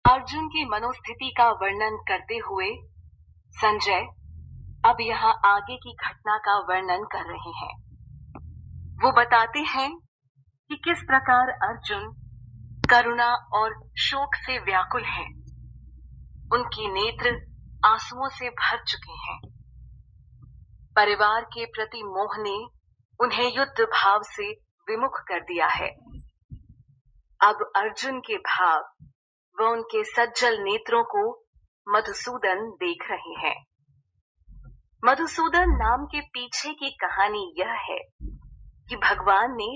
अर्जुन की मनोस्थिति का वर्णन करते हुए संजय अब यहाँ आगे की घटना का वर्णन कर रहे हैं। वो बताते हैं कि किस प्रकार अर्जुन करुणा और शोक से व्याकुल हैं। उनकी नेत्र आंसुओं से भर चुके हैं। परिवार के प्रति मोह ने उन्हें युद्ध भाव से विमुख कर दिया है। अब अर्जुन के भाव व उनके सज्जल नेत्रों को मधुसूदन देख रहे हैं। मधुसूदन नाम के पीछे की कहानी यह है कि भगवान ने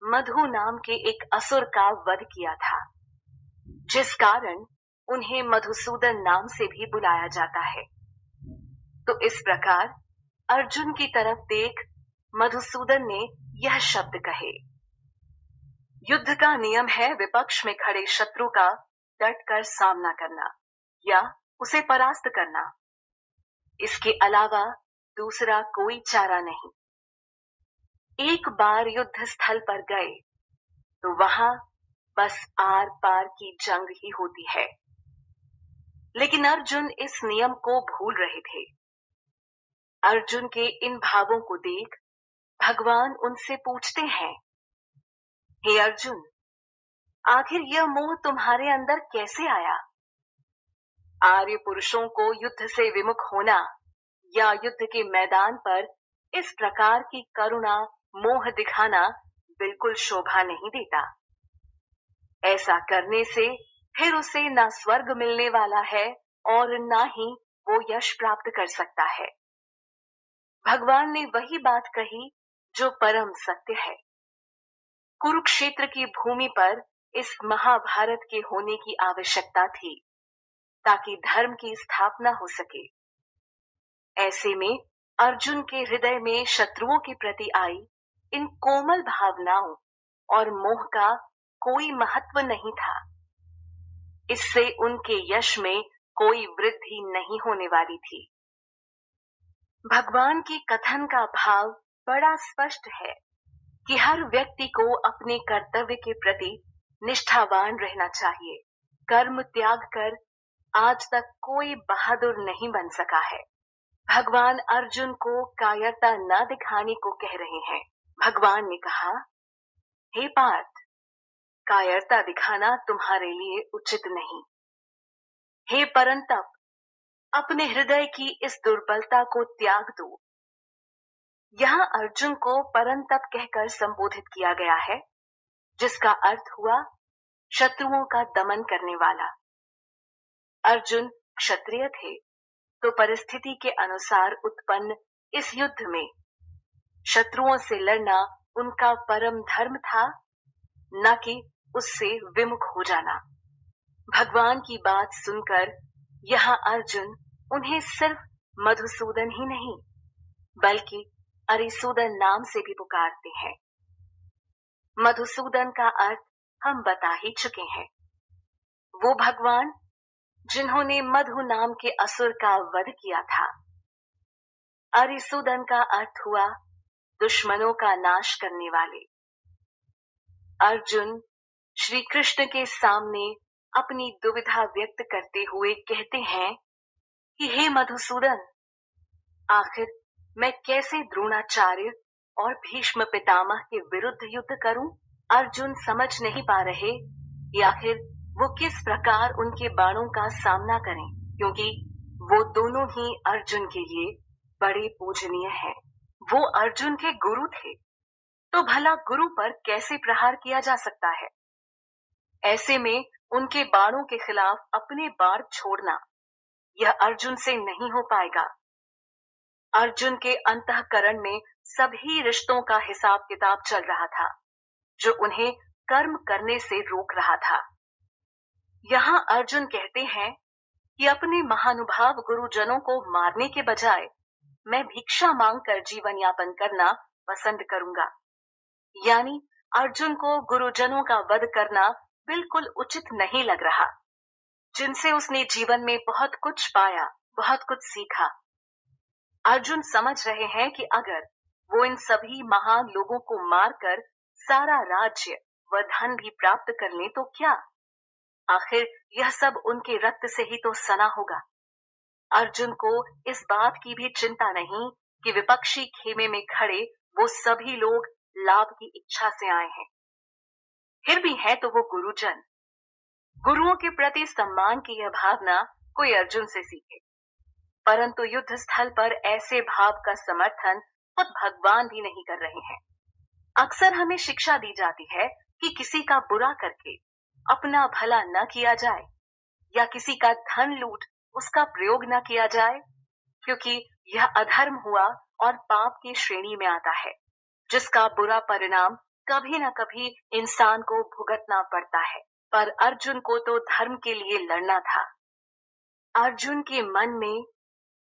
मधु नाम के एक असुर का वध किया था, जिस कारण उन्हें मधुसूदन नाम से भी बुलाया जाता है। तो इस प्रकार अर्जुन की तरफ देख मधुसूदन ने यह शब्द कहे। युद्ध का नियम है विपक्ष में खड़े शत्रु का डटकर सामना करना या उसे परास्त करना। इसके अलावा दूसरा कोई चारा नहीं। एक बार युद्ध स्थल पर गए तो वहां बस आर पार की जंग ही होती है। लेकिन अर्जुन इस नियम को भूल रहे थे। अर्जुन के इन भावों को देख भगवान उनसे पूछते हैं, हे अर्जुन, आखिर यह मोह तुम्हारे अंदर कैसे आया? आर्य पुरुषों को युद्ध से विमुख होना या युद्ध के मैदान पर इस प्रकार की करुणा मोह दिखाना बिल्कुल शोभा नहीं देता। ऐसा करने से फिर उसे ना स्वर्ग मिलने वाला है और ना ही वो यश प्राप्त कर सकता है। भगवान ने वही बात कही जो परम सत्य है। कुरुक्षेत्र की भूमि पर इस महाभारत के होने की आवश्यकता थी ताकि धर्म की स्थापना हो सके। ऐसे में अर्जुन के हृदय में शत्रुओं के प्रति आई इन कोमल भावनाओं और मोह का कोई महत्व नहीं था। इससे उनके यश में कोई वृद्धि नहीं होने वाली थी। भगवान के कथन का भाव बड़ा स्पष्ट है कि हर व्यक्ति को अपने कर्तव्य के प्रति निष्ठावान रहना चाहिए। कर्म त्याग कर आज तक कोई बहादुर नहीं बन सका है। भगवान अर्जुन को कायरता न दिखाने को कह रहे हैं। भगवान ने कहा, हे पार्थ, कायरता दिखाना तुम्हारे लिए उचित नहीं। हे परंतप, अपने हृदय की इस दुर्बलता को त्याग दो। यहाँ अर्जुन को परंतप कहकर संबोधित किया गया है, जिसका अर्थ हुआ शत्रुओं का दमन करने वाला। अर्जुन क्षत्रिय थे, तो परिस्थिति के अनुसार उत्पन्न इस युद्ध में शत्रुओं से लड़ना उनका परम धर्म था, न कि उससे विमुख हो जाना। भगवान की बात सुनकर यहाँ अर्जुन उन्हें सिर्फ मधुसूदन ही नहीं बल्कि अरिसूदन नाम से भी पुकारते हैं। मधुसूदन का अर्थ हम बता ही चुके हैं। वो भगवान जिन्होंने मधु नाम के असुर का वध किया था। अरिसूदन का अर्थ हुआ दुश्मनों का नाश करने वाले। अर्जुन श्री कृष्ण के सामने अपनी दुविधा व्यक्त करते हुए कहते हैं कि हे मधुसूदन, आखिर मैं कैसे द्रोणाचार्य और भीष्म पितामह के विरुद्ध युद्ध करूं? अर्जुन समझ नहीं पा रहे कि आखिर वो किस प्रकार उनके बाणों का सामना करें, क्योंकि वो दोनों ही अर्जुन के लिए बड़े पूजनीय हैं। वो अर्जुन के गुरु थे, तो भला गुरु पर कैसे प्रहार किया जा सकता है? ऐसे में उनके बाणों के खिलाफ अपने बाण छोड़ना यह अर्जुन से नहीं हो पाएगा। अर्जुन के अंतःकरण में सभी रिश्तों का हिसाब किताब चल रहा था, जो उन्हें कर्म करने से रोक रहा था। यहाँ अर्जुन कहते हैं कि अपने महानुभाव गुरुजनों को मारने के बजाय मैं भिक्षा मांगकर जीवन यापन करना पसंद करूंगा। यानी अर्जुन को गुरुजनों का वध करना बिल्कुल उचित नहीं लग रहा, जिनसे उसने जीवन में बहुत कुछ पाया, बहुत कुछ सीखा। अर्जुन समझ रहे हैं कि अगर वो इन सभी महान लोगों को मारकर सारा राज्य व धन भी प्राप्त कर ले तो क्या, आखिर यह सब उनके रक्त से ही तो सना होगा। अर्जुन को इस बात की भी चिंता नहीं कि विपक्षी खेमे में खड़े वो सभी लोग लाभ की इच्छा से आए हैं। फिर भी है तो वो गुरुजन। गुरुओं के प्रति सम्मान की यह भावना कोई अर्जुन से सीखे, परंतु युद्ध स्थल पर ऐसे भाव का समर्थन खुद भगवान भी नहीं कर रहे हैं। अक्सर हमें शिक्षा दी जाती है कि किसी का बुरा करके अपना भला न किया जाए या किसी का धन लूट उसका प्रयोग न किया जाए, क्योंकि यह अधर्म हुआ और पाप की श्रेणी में आता है, जिसका बुरा परिणाम कभी न कभी इंसान को भुगतना पड़ता है। पर अर्जुन को तो धर्म के लिए लड़ना था। अर्जुन के मन में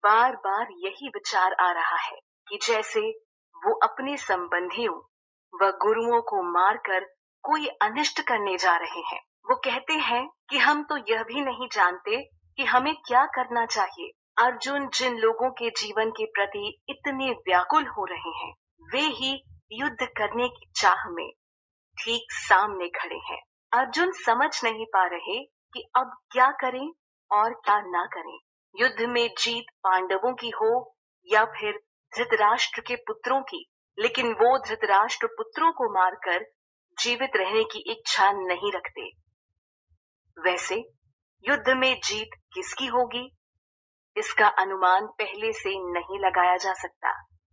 बार बार यही विचार आ रहा है कि जैसे वो अपने संबंधियों व गुरुओं को मारकर कोई अनिष्ट करने जा रहे हैं। वो कहते हैं कि हम तो यह भी नहीं जानते कि हमें क्या करना चाहिए। अर्जुन जिन लोगों के जीवन के प्रति इतने व्याकुल हो रहे हैं, वे ही युद्ध करने की चाह में ठीक सामने खड़े हैं। अर्जुन समझ नहीं पा रहे कि अब क्या करें और क्या ना करें। युद्ध में जीत पांडवों की हो या फिर धृतराष्ट्र के पुत्रों की, लेकिन वो धृतराष्ट्र पुत्रों को मारकर जीवित रहने की इच्छा नहीं रखते। वैसे युद्ध में जीत किसकी होगी, इसका अनुमान पहले से नहीं लगाया जा सकता।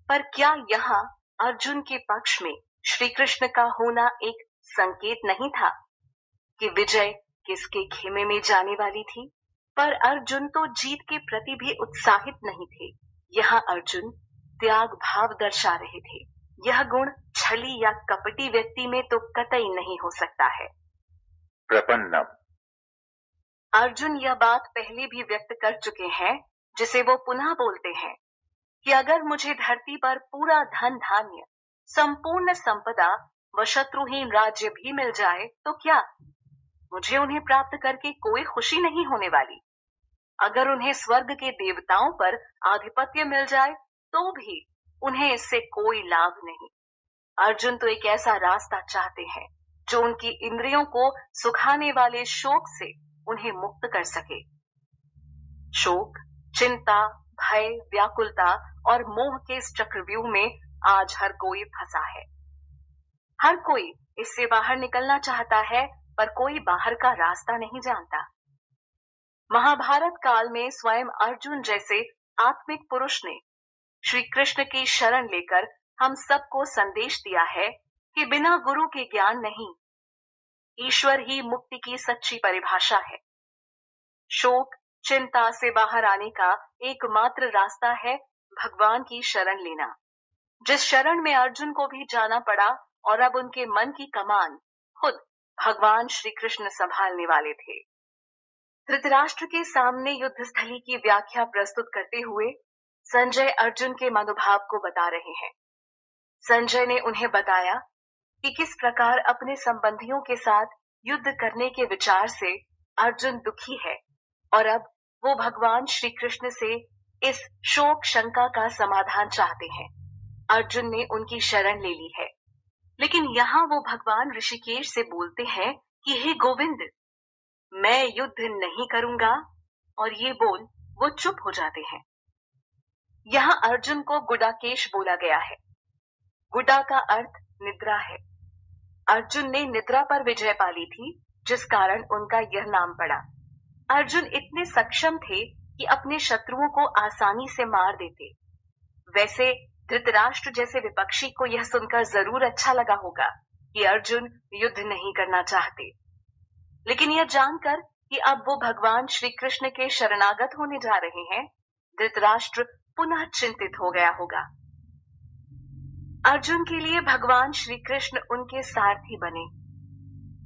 पर क्या यहाँ अर्जुन के पक्ष में श्री कृष्ण का होना एक संकेत नहीं था कि विजय किसके खेमे में जाने वाली थी? पर अर्जुन तो जीत के प्रति भी उत्साहित नहीं थे। यहाँ अर्जुन त्याग भाव दर्शा रहे थे। यह गुण छली या कपटी व्यक्ति में तो कतई नहीं हो सकता है। प्रपन्नम। अर्जुन यह बात पहले भी व्यक्त कर चुके हैं, जिसे वो पुनः बोलते हैं कि अगर मुझे धरती पर पूरा धन धान्य, संपूर्ण संपदा व शत्रुहीन राज्य भी मिल जाए तो क्या, मुझे उन्हें प्राप्त करके कोई खुशी नहीं होने वाली। अगर उन्हें स्वर्ग के देवताओं पर आधिपत्य मिल जाए तो भी उन्हें इससे कोई लाभ नहीं। अर्जुन तो एक ऐसा रास्ता चाहते हैं जो उनकी इंद्रियों को सुखाने वाले शोक से उन्हें मुक्त कर सके। शोक, चिंता, भय, व्याकुलता और मोह के इस चक्रव्यूह में आज हर कोई फंसा है। हर कोई इससे बाहर निकलना चाहता है, पर कोई बाहर का रास्ता नहीं जानता। महाभारत काल में स्वयं अर्जुन जैसे आत्मिक पुरुष ने श्री कृष्ण की शरण लेकर हम सबको संदेश दिया है कि बिना गुरु के ज्ञान नहीं, ईश्वर ही मुक्ति की सच्ची परिभाषा है। शोक, चिंता से बाहर आने का एकमात्र रास्ता है भगवान की शरण लेना, जिस शरण में अर्जुन को भी जाना पड़ा और अब उनके मन की कमान खुद भगवान श्री कृष्ण संभालने वाले थे। धृतराष्ट्र के सामने युद्ध स्थली की व्याख्या प्रस्तुत करते हुए संजय अर्जुन के मनोभाव को बता रहे हैं। संजय ने उन्हें बताया कि किस प्रकार अपने संबंधियों के साथ युद्ध करने के विचार से अर्जुन दुखी है और अब वो भगवान श्री कृष्ण से इस शोक शंका का समाधान चाहते हैं। अर्जुन ने उनकी शरण ले ली है, लेकिन यहाँ वो भगवान ऋषिकेश से बोलते हैं कि हे गोविंद, मैं युद्ध नहीं करूंगा, और ये बोल वो चुप हो जाते हैं। यहाँ अर्जुन को गुडाकेश बोला गया है। गुडा का अर्थ निद्रा है। अर्जुन ने निद्रा पर विजय पाली थी, जिस कारण उनका यह नाम पड़ा। अर्जुन इतने सक्षम थे कि अपने शत्रुओं को आसानी से मार देते। वैसे धृतराष्ट्र जैसे विपक्षी को यह सुनकर जरूर अच्छा लगा होगा कि अर्जुन युद्ध नहीं करना चाहते, लेकिन यह जानकर कि अब वो भगवान श्री कृष्ण के शरणागत होने जा रहे हैं, धृतराष्ट्र पुनः चिंतित हो गया होगा। अर्जुन के लिए भगवान श्री कृष्ण उनके सारथी बने।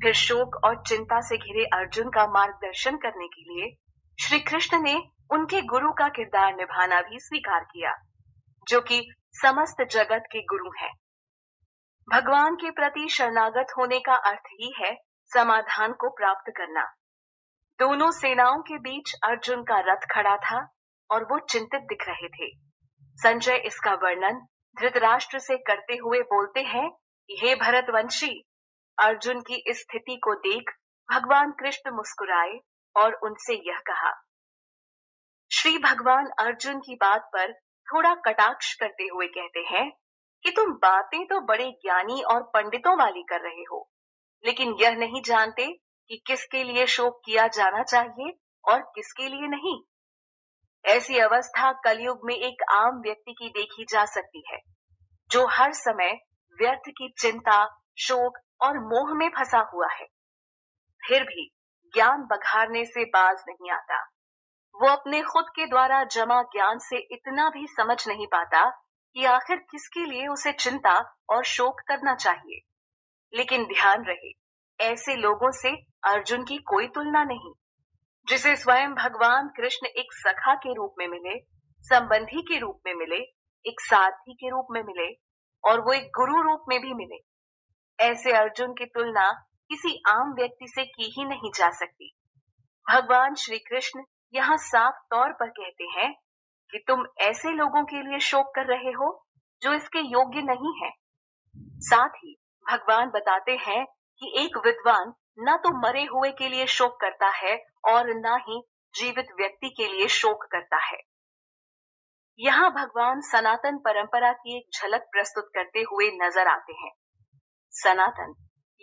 फिर शोक और चिंता से घिरे अर्जुन का मार्गदर्शन करने के लिए श्री कृष्ण ने उनके गुरु का किरदार निभाना भी स्वीकार किया, जो कि समस्त जगत के गुरु हैं। भगवान के प्रति शरणागत होने का अर्थ ही है समाधान को प्राप्त करना। दोनों सेनाओं के बीच अर्जुन का रथ खड़ा था और वो चिंतित दिख रहे थे। संजय इसका वर्णन धृतराष्ट्र से करते हुए बोलते हैं कि हे भरतवंशी, अर्जुन की इस स्थिति को देख भगवान कृष्ण मुस्कुराए और उनसे यह कहा। श्री भगवान अर्जुन की बात पर थोड़ा कटाक्ष करते हुए कहते हैं कि तुम बातें तो बड़े ज्ञानी और पंडितों वाली कर रहे हो, लेकिन यह नहीं जानते कि किसके लिए शोक किया जाना चाहिए और किसके लिए नहीं। ऐसी अवस्था कलयुग में एक आम व्यक्ति की देखी जा सकती है, जो हर समय व्यर्थ की चिंता, शोक और मोह में फंसा हुआ है, फिर भी ज्ञान बघारने से बाज नहीं आता। वो अपने खुद के द्वारा जमा ज्ञान से इतना भी समझ नहीं पाता कि आखिर किसके लिए उसे चिंता और शोक करना चाहिए। लेकिन ध्यान रहे, ऐसे लोगों से अर्जुन की कोई तुलना नहीं, जिसे स्वयं भगवान कृष्ण एक सखा के रूप में मिले, संबंधी के रूप में मिले, एक साथी के रूप में मिले और वो एक गुरु रूप में भी मिले। ऐसे अर्जुन की तुलना किसी आम व्यक्ति से की ही नहीं जा सकती। भगवान श्री कृष्ण यहाँ साफ तौर पर कहते हैं कि तुम ऐसे लोगों के लिए शोक कर रहे हो जो इसके योग्य नहीं है। साथ ही भगवान बताते हैं कि एक विद्वान न तो मरे हुए के लिए शोक करता है और न ही जीवित व्यक्ति के लिए शोक करता है। यहाँ भगवान सनातन परंपरा की एक झलक प्रस्तुत करते हुए नजर आते हैं। सनातन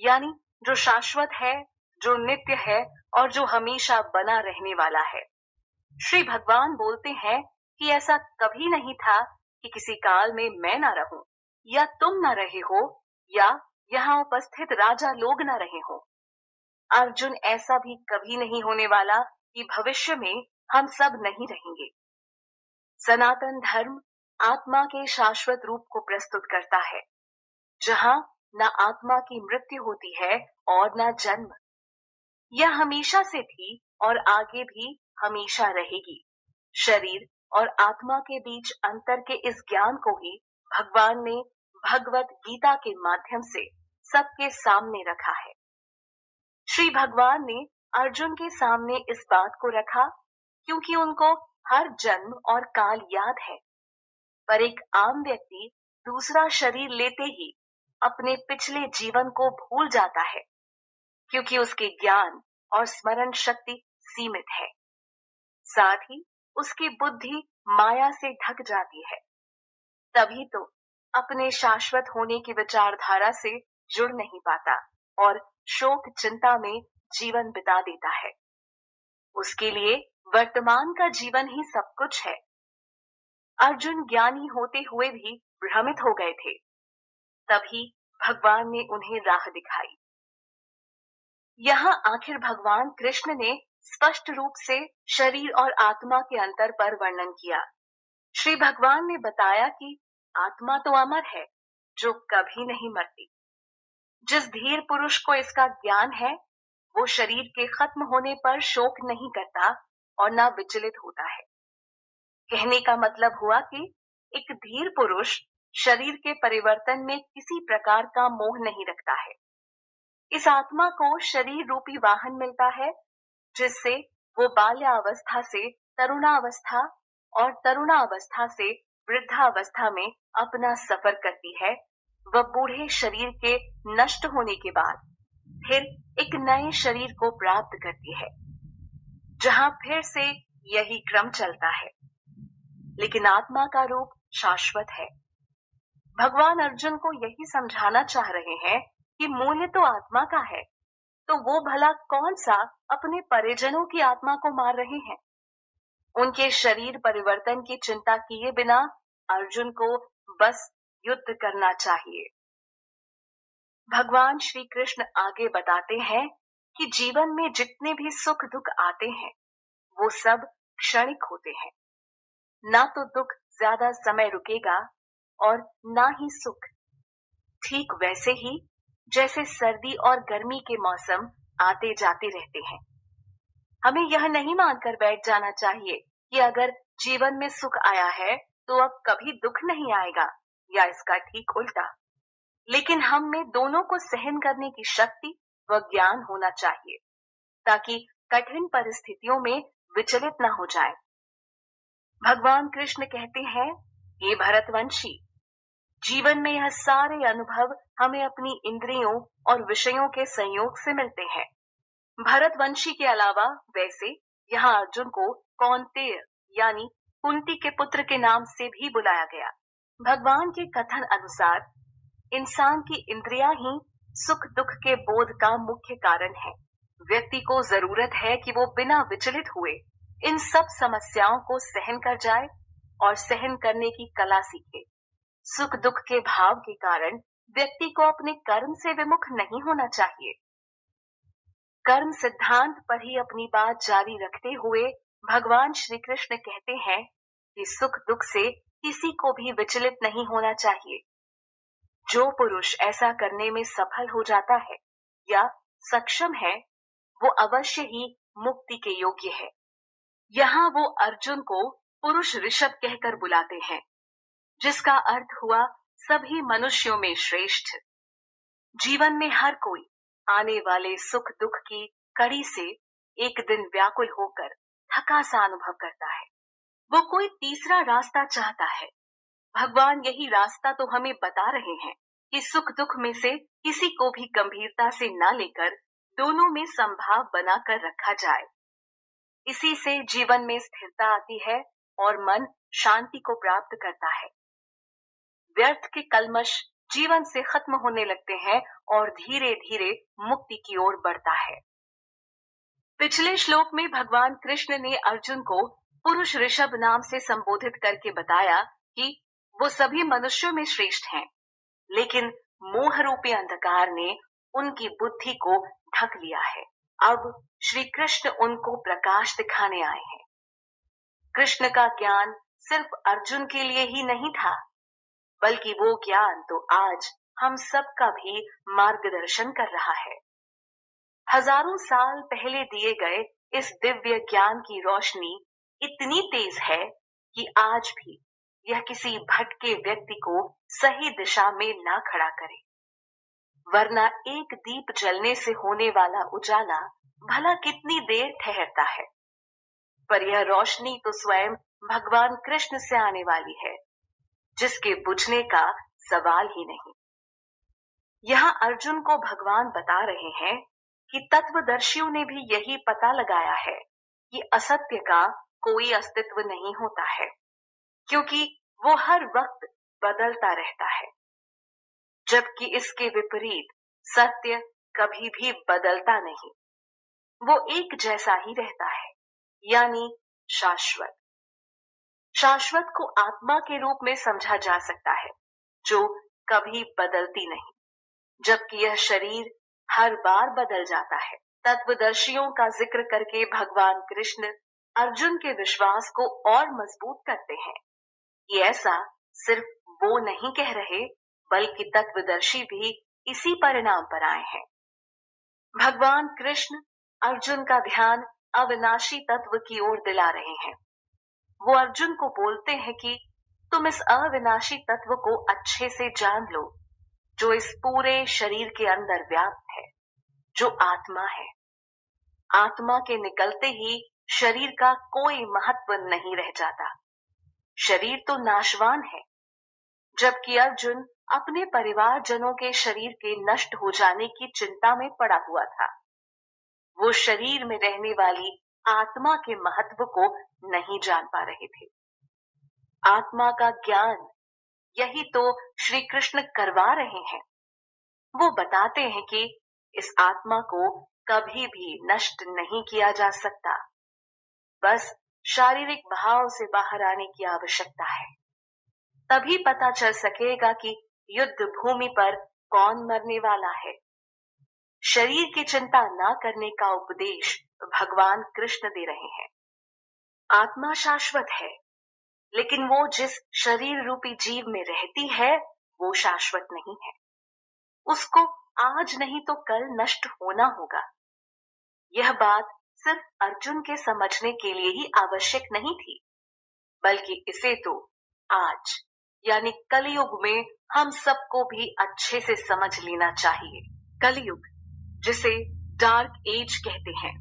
यानी जो शाश्वत है, जो नित्य है और जो हमेशा बना रहने वाला है। श्री भगवान बोलते हैं कि ऐसा कभी नहीं था कि किसी काल में मैं ना रहूं या तुम न रहे हो या यहाँ उपस्थित राजा लोग न रहे हो। अर्जुन, ऐसा भी कभी नहीं होने वाला कि भविष्य में हम सब नहीं रहेंगे। सनातन धर्म आत्मा के शाश्वत रूप को प्रस्तुत करता है, जहाँ न आत्मा की मृत्यु होती है और न जन्म। यह हमेशा से थी और आगे भी हमेशा रहेगी। शरीर और आत्मा के बीच अंतर के इस ज्ञान को ही भगवान ने भगवत गीता के माध्यम से सबके सामने रखा है। श्री भगवान ने अर्जुन के सामने इस बात को रखा क्योंकि उनको हर जन्म और काल याद है, पर एक आम व्यक्ति दूसरा शरीर लेते ही अपने पिछले जीवन को भूल जाता है, क्योंकि उसके ज्ञान और स्मरण शक्ति सीमित है। साथ ही उसकी बुद्धि माया से ढक जाती है, तभी तो अपने शाश्वत होने की विचारधारा से जुड़ नहीं पाता और शोक चिंता में जीवन बिता देता है। उसके लिए वर्तमान का जीवन ही सब कुछ है। अर्जुन ज्ञानी होते हुए भी भ्रमित हो गए थे, तभी भगवान ने उन्हें राह दिखाई। यहाँ आखिर भगवान कृष्ण ने स्पष्ट रूप से शरीर और आत्मा के अंतर पर वर्णन किया। श्री भगवान ने बताया कि आत्मा तो अमर है, जो कभी नहीं मरती। जिस धीर पुरुष को इसका ज्ञान है, वो शरीर के खत्म होने पर शोक नहीं करता और ना विचलित होता है। कहने का मतलब हुआ कि एक धीर पुरुष शरीर के परिवर्तन में किसी प्रकार का मोह नहीं रखता है। इस आत्मा को शरीर रूपी वाहन मिलता है, जिससे वो बाल्यावस्था से तरुणावस्था और तरुणावस्था से वृद्धावस्था में अपना सफर करती है। वह बूढ़े शरीर के नष्ट होने के बाद फिर एक नए शरीर को प्राप्त करती है, जहां फिर से यही क्रम चलता है। लेकिन आत्मा का रूप शाश्वत है। भगवान अर्जुन को यही समझाना चाह रहे हैं कि मूल्य तो आत्मा का है, तो वो भला कौन सा अपने परिजनों की आत्मा को मार रहे हैं। उनके शरीर परिवर्तन की चिंता किए बिना अर्जुन को बस युद्ध करना चाहिए। भगवान श्री कृष्ण आगे बताते हैं कि जीवन में जितने भी सुख दुख आते हैं, वो सब क्षणिक होते हैं। ना तो दुख ज्यादा समय रुकेगा और ना ही सुख। ठीक वैसे ही जैसे सर्दी और गर्मी के मौसम आते जाते रहते हैं। हमें यह नहीं मानकर बैठ जाना चाहिए कि अगर जीवन में सुख आया है तो अब कभी दुख नहीं आएगा, या इसका ठीक उल्टा। लेकिन हम में दोनों को सहन करने की शक्ति व ज्ञान होना चाहिए, ताकि कठिन परिस्थितियों में विचलित न हो जाए। भगवान कृष्ण कहते हैं, हे भरतवंशी, जीवन में यह सारे अनुभव हमें अपनी इंद्रियों और विषयों के संयोग से मिलते हैं। भरतवंशी के अलावा वैसे यहाँ अर्जुन को कौन्तेय यानी कुंती के पुत्र के नाम से भी बुलाया गया। भगवान के कथन अनुसार इंसान की इंद्रियां ही सुख दुख के बोध का मुख्य कारण है। व्यक्ति को जरूरत है कि वो बिना विचलित हुए इन सब समस्याओं को सहन कर जाए और सहन करने की कला सीखे। सुख दुख के भाव के कारण व्यक्ति को अपने कर्म से विमुख नहीं होना चाहिए। कर्म सिद्धांत पर ही अपनी बात जारी रखते हुए भगवान श्री कृष्ण कहते हैं कि सुख दुख से किसी को भी विचलित नहीं होना चाहिए। जो पुरुष ऐसा करने में सफल हो जाता है या सक्षम है, वो अवश्य ही मुक्ति के योग्य है। यहाँ वो अर्जुन को पुरुष ऋषभ कहकर बुलाते हैं, जिसका अर्थ हुआ सभी मनुष्यों में श्रेष्ठ। जीवन में हर कोई आने वाले सुख दुख की कड़ी से एक दिन व्याकुल होकर थका सा अनुभव करता है। वो कोई तीसरा रास्ता चाहता है। भगवान यही रास्ता तो हमें बता रहे हैं कि सुख दुख में से किसी को भी गंभीरता से न लेकर दोनों में संभाव बनाकर रखा जाए। इसी से जीवन में स्थिरता आती है और मन शांति को प्राप्त करता है। व्यर्थ के कल्मश जीवन से खत्म होने लगते हैं और धीरे धीरे मुक्ति की ओर बढ़ता है। पिछले श्लोक में भगवान कृष्ण ने अर्जुन को पुरुष ऋषभ नाम से संबोधित करके बताया कि वो सभी मनुष्यों में श्रेष्ठ हैं, लेकिन मोह रूपी अंधकार ने उनकी बुद्धि को ढक लिया है। अब श्री कृष्ण उनको प्रकाश दिखाने आए हैं। कृष्ण का ज्ञान सिर्फ अर्जुन के लिए ही नहीं था, बल्कि वो ज्ञान तो आज हम सबका भी मार्गदर्शन कर रहा है। हजारों साल पहले दिए गए इस दिव्य ज्ञान की रोशनी इतनी तेज है कि आज भी यह किसी भटके व्यक्ति को सही दिशा में ना खड़ा करे। वरना एक दीप जलने से होने वाला उजाला भला कितनी देर ठहरता है, पर यह रोशनी तो स्वयं भगवान कृष्ण से आने वाली है, जिसके बुझने का सवाल ही नहीं। यहाँ अर्जुन को भगवान बता रहे हैं कि तत्वदर्शियों ने भी यही पता लगाया है कि असत्य का कोई अस्तित्व नहीं होता है, क्योंकि वो हर वक्त बदलता रहता है, जबकि इसके विपरीत सत्य कभी भी बदलता नहीं। वो एक जैसा ही रहता है, यानी शाश्वत। शाश्वत को आत्मा के रूप में समझा जा सकता है, जो कभी बदलती नहीं, जबकि यह शरीर हर बार बदल जाता है। तत्वदर्शियों का जिक्र करके भगवान कृष्ण अर्जुन के विश्वास को और मजबूत करते हैं कि ऐसा सिर्फ वो नहीं कह रहे, बल्कि तत्वदर्शी भी इसी परिणाम पर आए हैं। भगवान कृष्ण अर्जुन का ध्यान अविनाशी तत्व की ओर दिला रहे हैं। वो अर्जुन को बोलते हैं कि तुम इस अविनाशी तत्व को अच्छे से जान लो, जो इस पूरे शरीर के अंदर व्याप्त है, जो आत्मा है। आत्मा के निकलते ही शरीर का कोई महत्व नहीं रह जाता। शरीर तो नाशवान है, जबकि अर्जुन अपने परिवारजनों के शरीर के नष्ट हो जाने की चिंता में पड़ा हुआ था। वो शरीर में रहने वाली आत्मा के महत्व को नहीं जान पा रहे थे। आत्मा का ज्ञान यही तो श्री कृष्ण करवा रहे हैं। वो बताते हैं कि इस आत्मा को कभी भी नष्ट नहीं किया जा सकता, बस शारीरिक भाव से बाहर आने की आवश्यकता है। तभी पता चल सकेगा कि युद्ध भूमि पर कौन मरने वाला है। शरीर की चिंता न करने का उपदेश भगवान कृष्ण दे रहे हैं। आत्मा शाश्वत है, लेकिन वो जिस शरीर रूपी जीव में रहती है, वो शाश्वत नहीं है। उसको आज नहीं तो कल नष्ट होना होगा। यह बात सिर्फ अर्जुन के समझने के लिए ही आवश्यक नहीं थी, बल्कि इसे तो आज यानी कलयुग में हम सबको भी अच्छे से समझ लेना चाहिए। कलयुग, जिसे डार्क एज कहते हैं।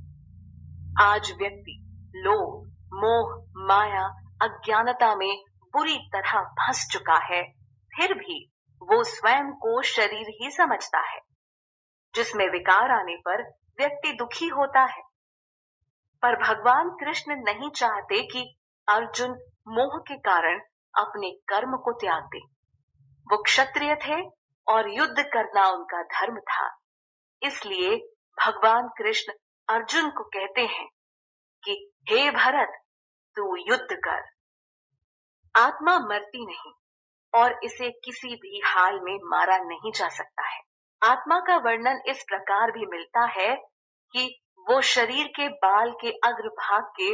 आज व्यक्ति लोभ, मोह, माया, अज्ञानता में बुरी तरह फंस चुका है, फिर भी वो स्वयं को शरीर ही समझता है, जिसमें विकार आने पर व्यक्ति दुखी होता है। पर भगवान कृष्ण नहीं चाहते कि अर्जुन मोह के कारण अपने कर्म को त्याग दे। वो क्षत्रिय थे और युद्ध करना उनका धर्म था। इसलिए भगवान कृष्ण अर्जुन को कहते हैं कि हे भरत, तू युद्ध कर। आत्मा मरती नहीं और इसे किसी भी हाल में मारा नहीं जा सकता है। आत्मा का वर्णन इस प्रकार भी मिलता है कि वो शरीर के बाल के अग्रभाग के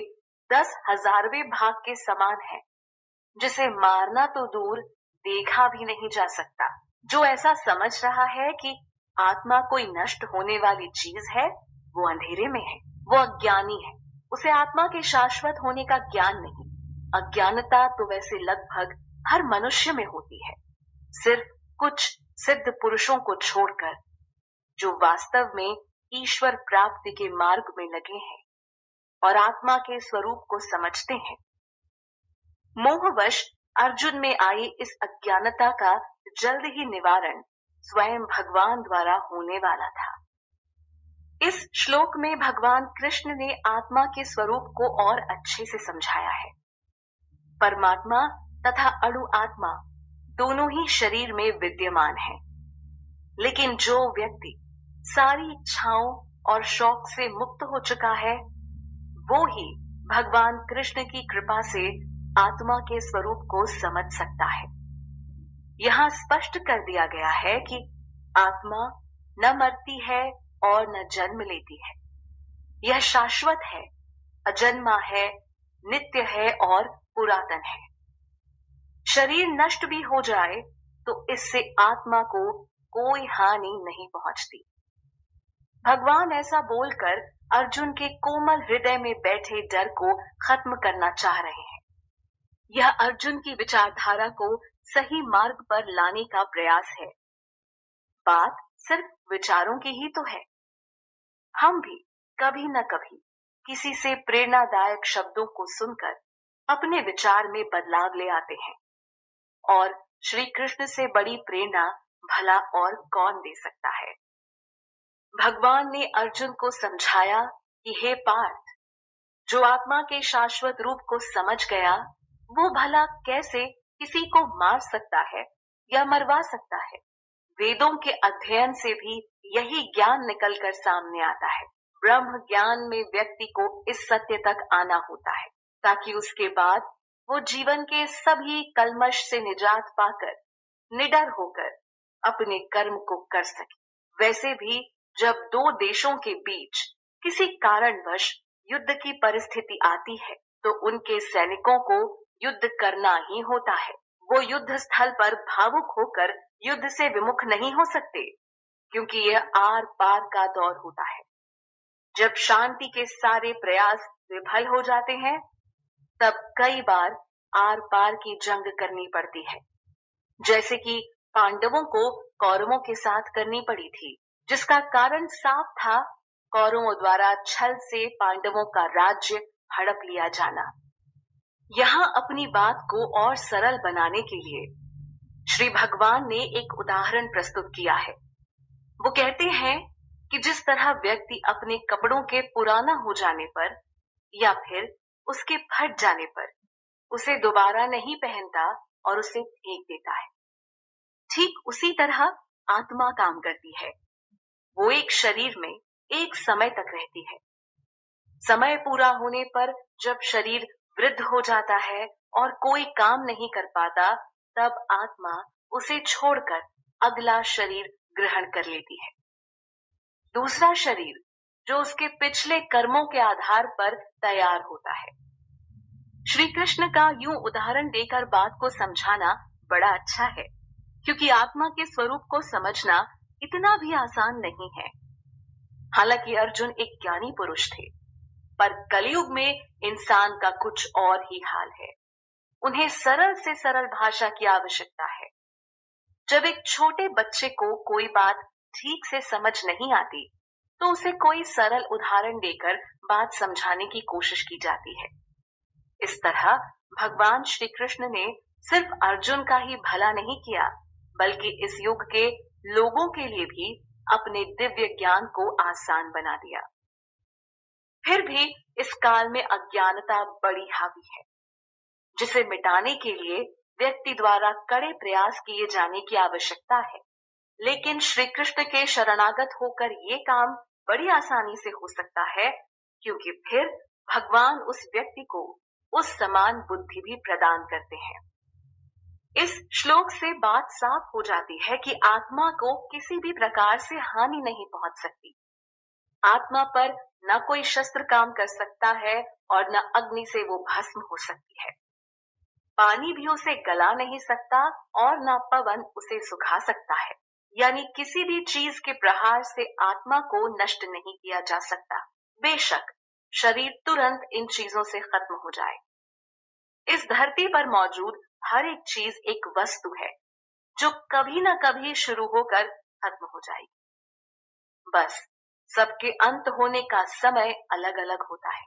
10,000वें भाग के समान है, जिसे मारना तो दूर देखा भी नहीं जा सकता। जो ऐसा समझ रहा है कि आत्मा कोई नष्ट होने वाली चीज है, वो अंधेरे में है, वो अज्ञानी है। उसे आत्मा के शाश्वत होने का ज्ञान नहीं। अज्ञानता तो वैसे लगभग हर मनुष्य में होती है, सिर्फ कुछ सिद्ध पुरुषों को छोड़कर, जो वास्तव में ईश्वर प्राप्ति के मार्ग में लगे हैं और आत्मा के स्वरूप को समझते हैं। मोहवश अर्जुन में आई इस अज्ञानता का जल्द ही निवारण स्वयं भगवान द्वारा होने वाला था। इस श्लोक में भगवान कृष्ण ने आत्मा के स्वरूप को और अच्छे से समझाया है। परमात्मा तथा अणु आत्मा दोनों ही शरीर में विद्यमान है, लेकिन जो व्यक्ति सारी इच्छाओं और शौक से मुक्त हो चुका है, वो ही भगवान कृष्ण की कृपा से आत्मा के स्वरूप को समझ सकता है। यहाँ स्पष्ट कर दिया गया है कि आत्मा न मरती है और न जन्म लेती है। यह शाश्वत है, अजन्मा है, नित्य है और पुरातन है। शरीर नष्ट भी हो जाए तो इससे आत्मा को कोई हानि नहीं पहुंचती। भगवान ऐसा बोलकर अर्जुन के कोमल हृदय में बैठे डर को खत्म करना चाह रहे हैं। यह अर्जुन की विचारधारा को सही मार्ग पर लाने का प्रयास है। बात सिर्फ विचारों की ही तो है। हम भी कभी न कभी किसी से प्रेरणादायक शब्दों को सुनकर अपने विचार में बदलाव ले आते हैं, और श्री कृष्ण से बड़ी प्रेरणा भला और कौन दे सकता है। भगवान ने अर्जुन को समझाया कि हे पार्थ, जो आत्मा के शाश्वत रूप को समझ गया, वो भला कैसे किसी को मार सकता है या मरवा सकता है। वेदों के अध्ययन से भी यही ज्ञान निकलकर सामने आता है। ब्रह्म ज्ञान में व्यक्ति को इस सत्य तक आना होता है, ताकि उसके बाद वो जीवन के सभी कलमश से निजात पाकर निडर होकर अपने कर्म को कर सके। वैसे भी जब दो देशों के बीच किसी कारणवश युद्ध की परिस्थिति आती है, तो उनके सैनिकों को युद्ध करना ही होता है। वो युद्ध स्थल पर भावुक होकर युद्ध से विमुख नहीं हो सकते, क्योंकि यह आर पार का दौर होता है। जब शांति के सारे प्रयास विफल हो जाते हैं, तब कई बार आर पार की जंग करनी पड़ती है, जैसे कि पांडवों को कौरवों के साथ करनी पड़ी थी, जिसका कारण साफ था, कौरवों द्वारा छल से पांडवों का राज्य हड़प लिया जाना। यहाँ अपनी बात को और सरल बनाने के लिए श्री भगवान ने एक उदाहरण प्रस्तुत किया है। वो कहते हैं कि जिस तरह व्यक्ति अपने कपड़ों के पुराना हो जाने पर या फिर उसके फट जाने पर उसे दोबारा नहीं पहनता और उसे फेंक देता है, ठीक उसी तरह आत्मा काम करती है। वो एक शरीर में एक समय तक रहती है। समय पूरा होने पर जब शरीर वृद्ध हो जाता है और कोई काम नहीं कर पाता, तब आत्मा उसे छोड़कर अगला शरीर ग्रहण कर लेती है। दूसरा शरीर जो उसके पिछले कर्मों के आधार पर तैयार होता है। श्री कृष्ण का यूं उदाहरण देकर बात को समझाना बड़ा अच्छा है, क्योंकि आत्मा के स्वरूप को समझना इतना भी आसान नहीं है। हालांकि अर्जुन एक ज्ञानी पुरुष थे, पर कलयुग में इंसान का कुछ और ही हाल है। उन्हें सरल से सरल भाषा की आवश्यकता है। जब एक छोटे बच्चे को कोई बात ठीक से समझ नहीं आती, तो उसे कोई सरल उदाहरण देकर बात समझाने की कोशिश की जाती है। इस तरह भगवान श्री कृष्ण ने सिर्फ अर्जुन का ही भला नहीं किया, बल्कि इस युग के लोगों के लिए भी अपने दिव्य ज्ञान को आसान बना दिया। फिर भी इस काल में अज्ञानता बड़ी हावी है, जिसे मिटाने के लिए व्यक्ति द्वारा कड़े प्रयास किए जाने की आवश्यकता है। लेकिन श्री कृष्ण के शरणागत होकर ये काम बड़ी आसानी से हो सकता है, क्योंकि फिर भगवान उस व्यक्ति को उस समान बुद्धि भी प्रदान करते हैं। इस श्लोक से बात साफ हो जाती है कि आत्मा को किसी भी प्रकार से हानि नहीं पहुंच सकती। आत्मा पर न कोई शस्त्र काम कर सकता है और न अग्नि से वो भस्म हो सकती है। पानी भी उसे गला नहीं सकता और न पवन उसे सुखा सकता है। यानी किसी भी चीज के प्रहार से आत्मा को नष्ट नहीं किया जा सकता, बेशक शरीर तुरंत इन चीजों से खत्म हो जाए। इस धरती पर मौजूद हर एक चीज एक वस्तु है जो कभी न कभी शुरू होकर खत्म हो जाएगी। बस सबके अंत होने का समय अलग अलग होता है,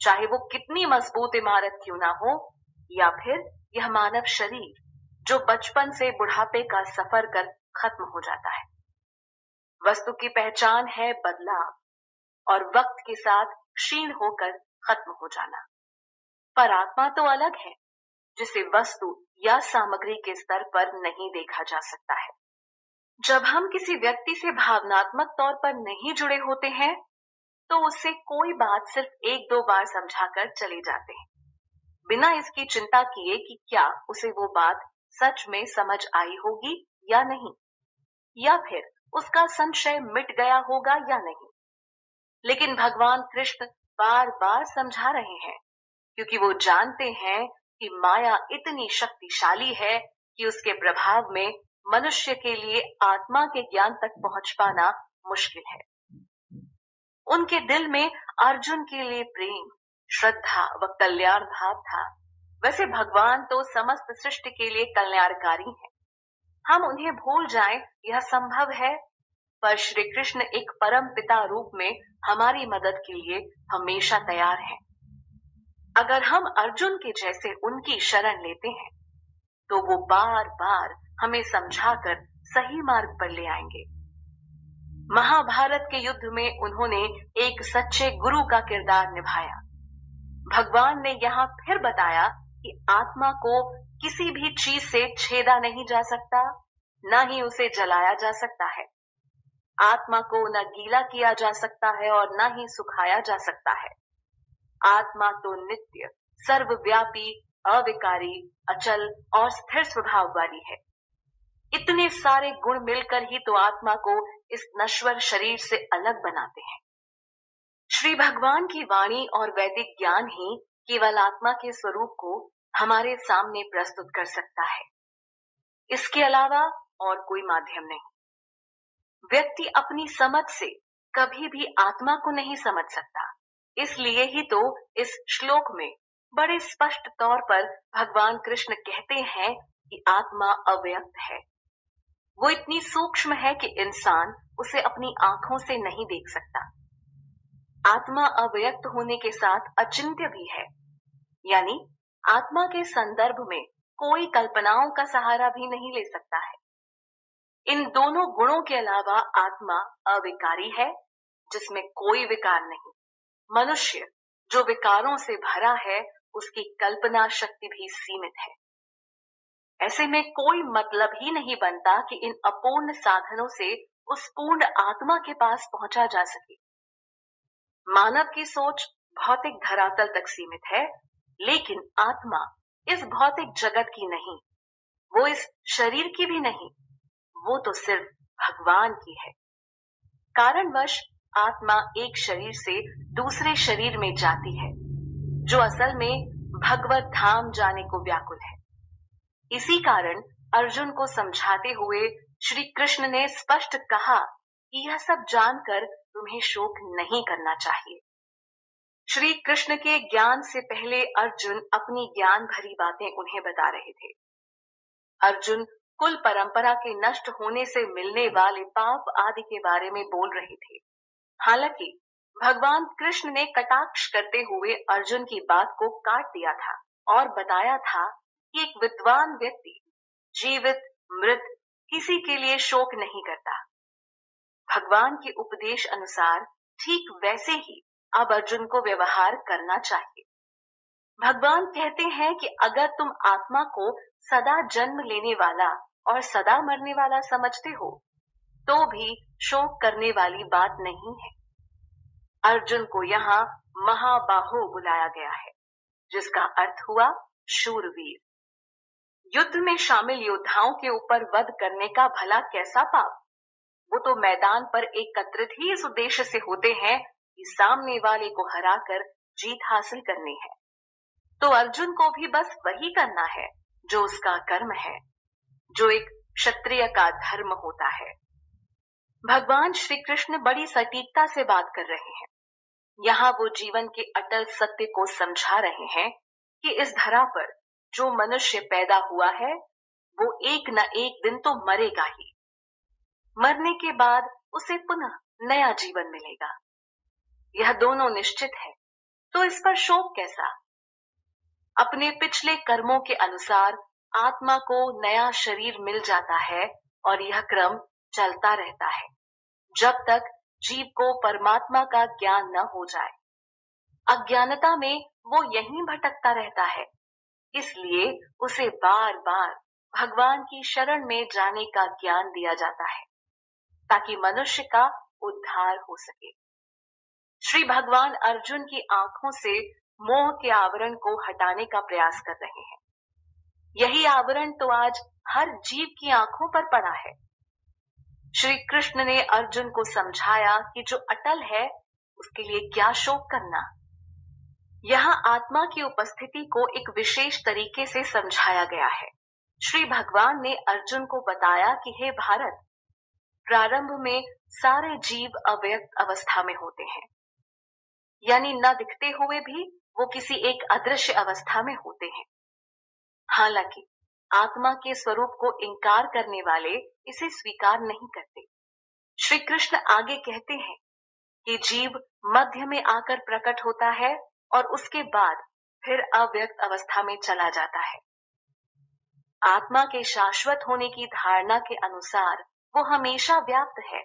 चाहे वो कितनी मजबूत इमारत क्यों ना हो, या फिर यह मानव शरीर जो बचपन से बुढ़ापे का सफर कर खत्म हो जाता है। वस्तु की पहचान है बदलाव और वक्त के साथ क्षीण होकर खत्म हो जाना। पर आत्मा तो अलग है, जिसे वस्तु या सामग्री के स्तर पर नहीं देखा जा सकता है। जब हम किसी व्यक्ति से भावनात्मक तौर पर नहीं जुड़े होते हैं, तो उससे कोई बात सिर्फ एक दो बार समझाकर चले जाते हैं, बिना इसकी चिंता किए कि क्या उसे वो बात सच में समझ आई होगी या नहीं, या फिर उसका संशय मिट गया होगा या नहीं। लेकिन भगवान कृष्ण बार बार समझा रहे हैं, क्योंकि वो जानते हैं कि माया इतनी शक्तिशाली है कि उसके प्रभाव में मनुष्य के लिए आत्मा के ज्ञान तक पहुंच पाना मुश्किल है। उनके दिल में अर्जुन के लिए प्रेम, श्रद्धा व कल्याण भाव था। वैसे भगवान तो समस्त सृष्टि के लिए कल्याणकारी हैं। हम उन्हें भूल जाएं यह संभव है, पर श्री कृष्ण एक परम पिता रूप में हमारी मदद के लिए हमेशा तैयार हैं। अगर हम अर्जुन के जैसे उनकी शरण लेते हैं, तो वो बार बार हमें समझाकर सही मार्ग पर ले आएंगे। महाभारत के युद्ध में उन्होंने एक सच्चे गुरु का किरदार निभाया। भगवान ने यहाँ फिर बताया कि आत्मा को किसी भी चीज से छेदा नहीं जा सकता, न ही उसे जलाया जा सकता है। आत्मा को न गीला किया जा सकता है और न ही सुखाया जा सकता है। आत्मा तो नित्य, सर्वव्यापी, अविकारी, अचल और स्थिर स्वभाव वाली है। इतने सारे गुण मिलकर ही तो आत्मा को इस नश्वर शरीर से अलग बनाते हैं। श्री भगवान की वाणी और वैदिक ज्ञान ही केवल आत्मा के स्वरूप को हमारे सामने प्रस्तुत कर सकता है। इसके अलावा और कोई माध्यम नहीं। व्यक्ति अपनी समझ से कभी भी आत्मा को नहीं समझ सकता। इसलिए ही तो इस श्लोक में बड़े स्पष्ट तौर पर भगवान कृष्ण कहते हैं कि आत्मा अव्यक्त है। वो इतनी सूक्ष्म है कि इंसान उसे अपनी आंखों से नहीं देख सकता। आत्मा अव्यक्त होने के साथ अचिंत्य भी है, यानी आत्मा के संदर्भ में कोई कल्पनाओं का सहारा भी नहीं ले सकता है। इन दोनों गुणों के अलावा आत्मा अविकारी है, जिसमें कोई विकार नहीं। मनुष्य जो विकारों से भरा है, उसकी कल्पना शक्ति भी सीमित है। ऐसे में कोई मतलब ही नहीं बनता कि इन अपूर्ण साधनों से उस पूर्ण आत्मा के पास पहुंचा जा सके। मानव की सोच भौतिक धरातल तक सीमित है, लेकिन आत्मा इस भौतिक जगत की नहीं, वो इस शरीर की भी नहीं, वो तो सिर्फ भगवान की है। कारणवश आत्मा एक शरीर से दूसरे शरीर में जाती है, जो असल में भगवत धाम जाने को व्याकुल है। इसी कारण अर्जुन को समझाते हुए श्री कृष्ण ने स्पष्ट कहा कि यह सब जानकर तुम्हें शोक नहीं करना चाहिए। श्री कृष्ण के ज्ञान से पहले अर्जुन अपनी ज्ञान भरी बातें उन्हें बता रहे थे। अर्जुन कुल परंपरा के नष्ट होने से मिलने वाले पाप आदि के बारे में बोल रहे थे। हालांकि भगवान कृष्ण ने कटाक्ष करते हुए अर्जुन की बात को काट दिया था और बताया था कि एक विद्वान व्यक्ति जीवित मृत किसी के लिए शोक नहीं करता। भगवान के उपदेश अनुसार ठीक वैसे ही अब अर्जुन को व्यवहार करना चाहिए। भगवान कहते हैं कि अगर तुम आत्मा को सदा जन्म लेने वाला और सदा मरने वाला समझते हो तो भी शोक करने वाली बात नहीं है। अर्जुन को यहाँ महाबाहो बुलाया गया है, जिसका अर्थ हुआ शूरवीर। युद्ध में शामिल योद्धाओं के ऊपर वध करने का भला कैसा पाप? वो तो मैदान पर एकत्रित ही इस उद्देश्य से होते हैं कि सामने वाले को हराकर जीत हासिल करनी है। तो अर्जुन को भी बस वही करना है जो उसका कर्म है, जो एक क्षत्रिय का धर्म होता है। भगवान श्री कृष्ण बड़ी सटीकता से बात कर रहे हैं। यहाँ वो जीवन के अटल सत्य को समझा रहे हैं कि इस धरा पर जो मनुष्य पैदा हुआ है वो एक न एक दिन तो मरेगा ही। मरने के बाद उसे पुनः नया जीवन मिलेगा, यह दोनों निश्चित है। तो इस पर शोक कैसा? अपने पिछले कर्मों के अनुसार आत्मा को नया शरीर मिल जाता है और यह क्रम चलता रहता है जब तक जीव को परमात्मा का ज्ञान न हो जाए। अज्ञानता में वो यहीं भटकता रहता है, इसलिए उसे बार बार भगवान की शरण में जाने का ज्ञान दिया जाता है ताकि मनुष्य का उद्धार हो सके। श्री भगवान अर्जुन की आंखों से मोह के आवरण को हटाने का प्रयास कर रहे हैं। यही आवरण तो आज हर जीव की आंखों पर पड़ा है। श्री कृष्ण ने अर्जुन को समझाया कि जो अटल है उसके लिए क्या शोक करना। यहाँ आत्मा की उपस्थिति को एक विशेष तरीके से समझाया गया है। श्री भगवान ने अर्जुन को बताया कि हे भारत, प्रारंभ में सारे जीव अव्यक्त अवस्था में होते हैं, यानी न दिखते हुए भी वो किसी एक अदृश्य अवस्था में होते हैं। हालांकि आत्मा के स्वरूप को इनकार करने वाले इसे स्वीकार नहीं करते। श्री कृष्ण आगे कहते हैं कि जीव मध्य में आकर प्रकट होता है और उसके बाद फिर अव्यक्त अवस्था में चला जाता है। आत्मा के शाश्वत होने की धारणा के अनुसार वो हमेशा व्याप्त है।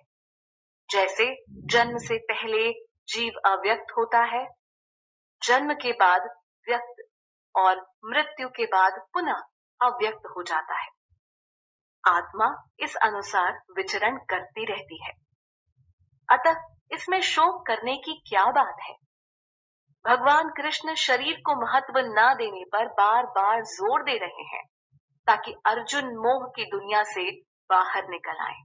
जैसे जन्म से पहले जीव अव्यक्त होता है, जन्म के बाद व्यक्त और मृत्यु के बाद पुनः अव्यक्त हो जाता है। आत्मा इस अनुसार विचरण करती रहती है। अतः इसमें शोक करने की क्या बात है? भगवान कृष्ण शरीर को महत्व न देने पर बार बार जोर दे रहे हैं ताकि अर्जुन मोह की दुनिया से बाहर निकल आए।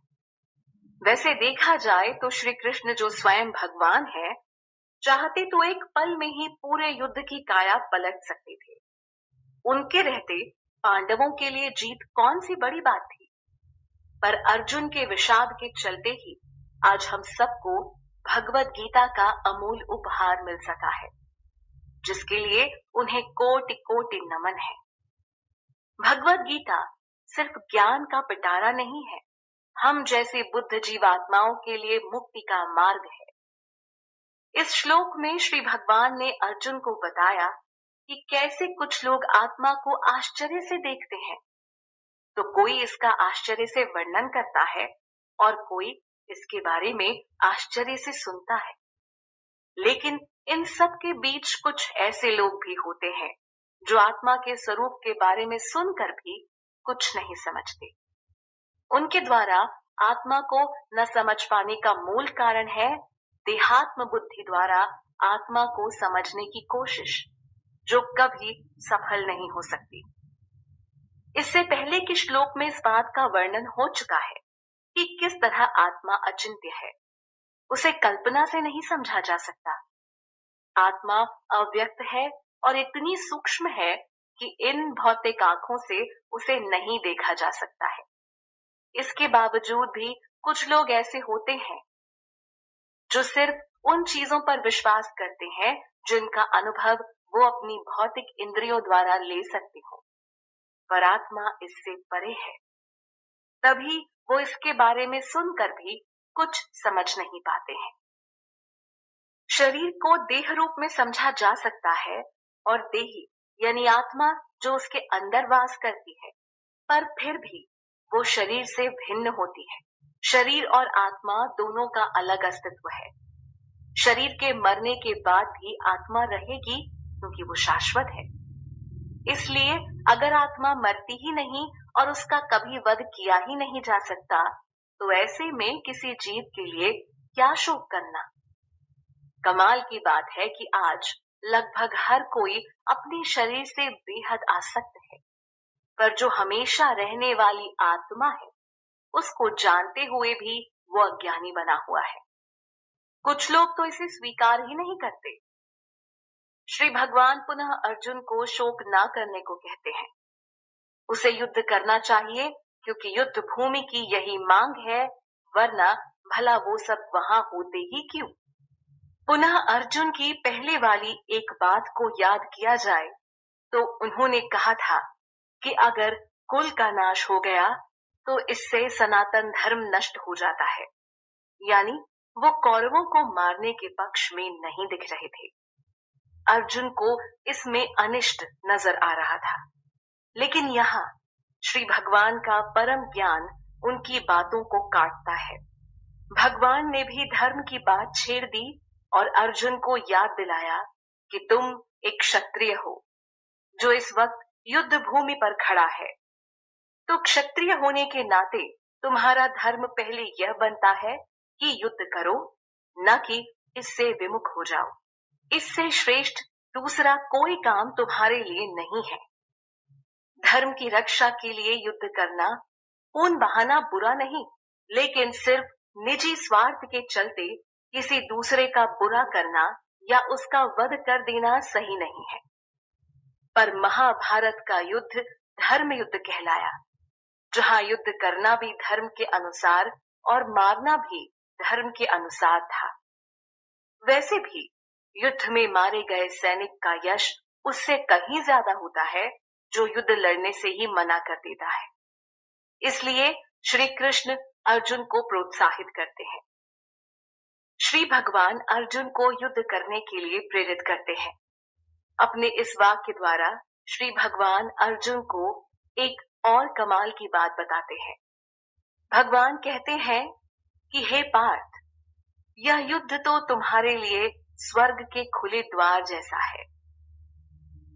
वैसे देखा जाए तो श्री कृष्ण जो स्वयं भगवान है, चाहते तो एक पल में ही पूरे युद्ध की काया पलट सकते थे। उनके रहते पांडवों के लिए जीत कौन सी बड़ी बात थी। पर अर्जुन के विषाद के चलते ही आज हम सबको भगवत गीता का अमूल उपहार मिल सका है, जिसके लिए उन्हें कोटि कोटि नमन है। भगवत गीता सिर्फ ज्ञान का पिटारा नहीं है, हम जैसे बुद्ध जीवात्माओं के लिए मुक्ति का मार्ग है। इस श्लोक में श्री भगवान ने अर्जुन को बताया कि कैसे कुछ लोग आत्मा को आश्चर्य से देखते हैं, तो कोई इसका आश्चर्य से वर्णन करता है और कोई इसके बारे में आश्चर्य से सुनता है। लेकिन इन सब के बीच कुछ ऐसे लोग भी होते हैं जो आत्मा के स्वरूप के बारे में सुनकर भी कुछ नहीं समझते। उनके द्वारा आत्मा को न समझ पाने का मूल कारण है देहात्म बुद्धि द्वारा आत्मा को समझने की कोशिश, जो कभी सफल नहीं हो सकती। इससे पहले के श्लोक में इस बात का वर्णन हो चुका है कि किस तरह आत्मा अचिंत्य है, उसे कल्पना से नहीं समझा जा सकता। आत्मा अव्यक्त है और इतनी सूक्ष्म है कि इन भौतिक आंखों से उसे नहीं देखा जा सकता है। इसके बावजूद भी कुछ लोग ऐसे होते हैं जो सिर्फ उन चीजों पर विश्वास करते हैं जिनका अनुभव वो अपनी भौतिक इंद्रियों द्वारा ले सकते हो, पर आत्मा इससे परे है। तभी वो इसके बारे में सुनकर भी कुछ समझ नहीं पाते हैं। शरीर को देह रूप में समझा जा सकता है और देही यानी आत्मा जो उसके अंदर वास करती है, पर फिर भी वो शरीर से भिन्न होती है। शरीर और आत्मा दोनों का अलग अस्तित्व है। शरीर के मरने के बाद भी आत्मा रहेगी क्योंकि वो शाश्वत है। इसलिए अगर आत्मा मरती ही नहीं और उसका कभी वध किया ही नहीं जा सकता, तो ऐसे में किसी जीव के लिए क्या शोक करना। कमाल की बात है कि आज लगभग हर कोई अपने शरीर से बेहद आसक्त है, पर जो हमेशा रहने वाली आत्मा है, उसको जानते हुए भी वो अज्ञानी बना हुआ है। कुछ लोग तो इसे स्वीकार ही नहीं करते। श्री भगवान पुनः अर्जुन को शोक ना करने को कहते हैं। उसे युद्ध करना चाहिए क्योंकि युद्ध भूमि की यही मांग है, वरना भला वो सब वहां होते ही क्यों। पुनः अर्जुन की पहले वाली एक बात को याद किया जाए तो उन्होंने कहा था कि अगर कुल का नाश हो गया तो इससे सनातन धर्म नष्ट हो जाता है। यानी वो कौरवों को मारने के पक्ष में नहीं दिख रहे थे। अर्जुन को इसमें अनिष्ट नजर आ रहा था, लेकिन यहाँ श्री भगवान का परम ज्ञान उनकी बातों को काटता है। भगवान ने भी धर्म की बात छेड़ दी और अर्जुन को याद दिलाया कि तुम एक क्षत्रिय हो जो इस वक्त युद्ध भूमि पर खड़ा है। तो क्षत्रिय होने के नाते तुम्हारा धर्म पहले यह बनता है कि युद्ध करो, न कि इससे विमुख हो जाओ। इससे श्रेष्ठ दूसरा कोई काम तुम्हारे लिए नहीं है। धर्म की रक्षा के लिए युद्ध करना पूर्ण बहाना बुरा नहीं, लेकिन सिर्फ निजी स्वार्थ के चलते किसी दूसरे का बुरा करना या उसका वध कर देना सही नहीं है। पर महाभारत का युद्ध धर्म युद्ध कहलाया, जहां युद्ध करना भी धर्म के अनुसार और मारना भी धर्म के अनुसार था। वैसे भी युद्ध में मारे गए सैनिक का यश उससे कहीं ज्यादा होता है जो युद्ध लड़ने से ही मना कर देता है। इसलिए श्री कृष्ण अर्जुन को प्रोत्साहित करते हैं। श्री भगवान अर्जुन को युद्ध करने के लिए प्रेरित करते हैं। अपने इस वाक्य द्वारा श्री भगवान अर्जुन को एक और कमाल की बात बताते हैं। भगवान कहते हैं कि हे पार्थ, यह युद्ध तो तुम्हारे लिए स्वर्ग के खुले द्वार जैसा है।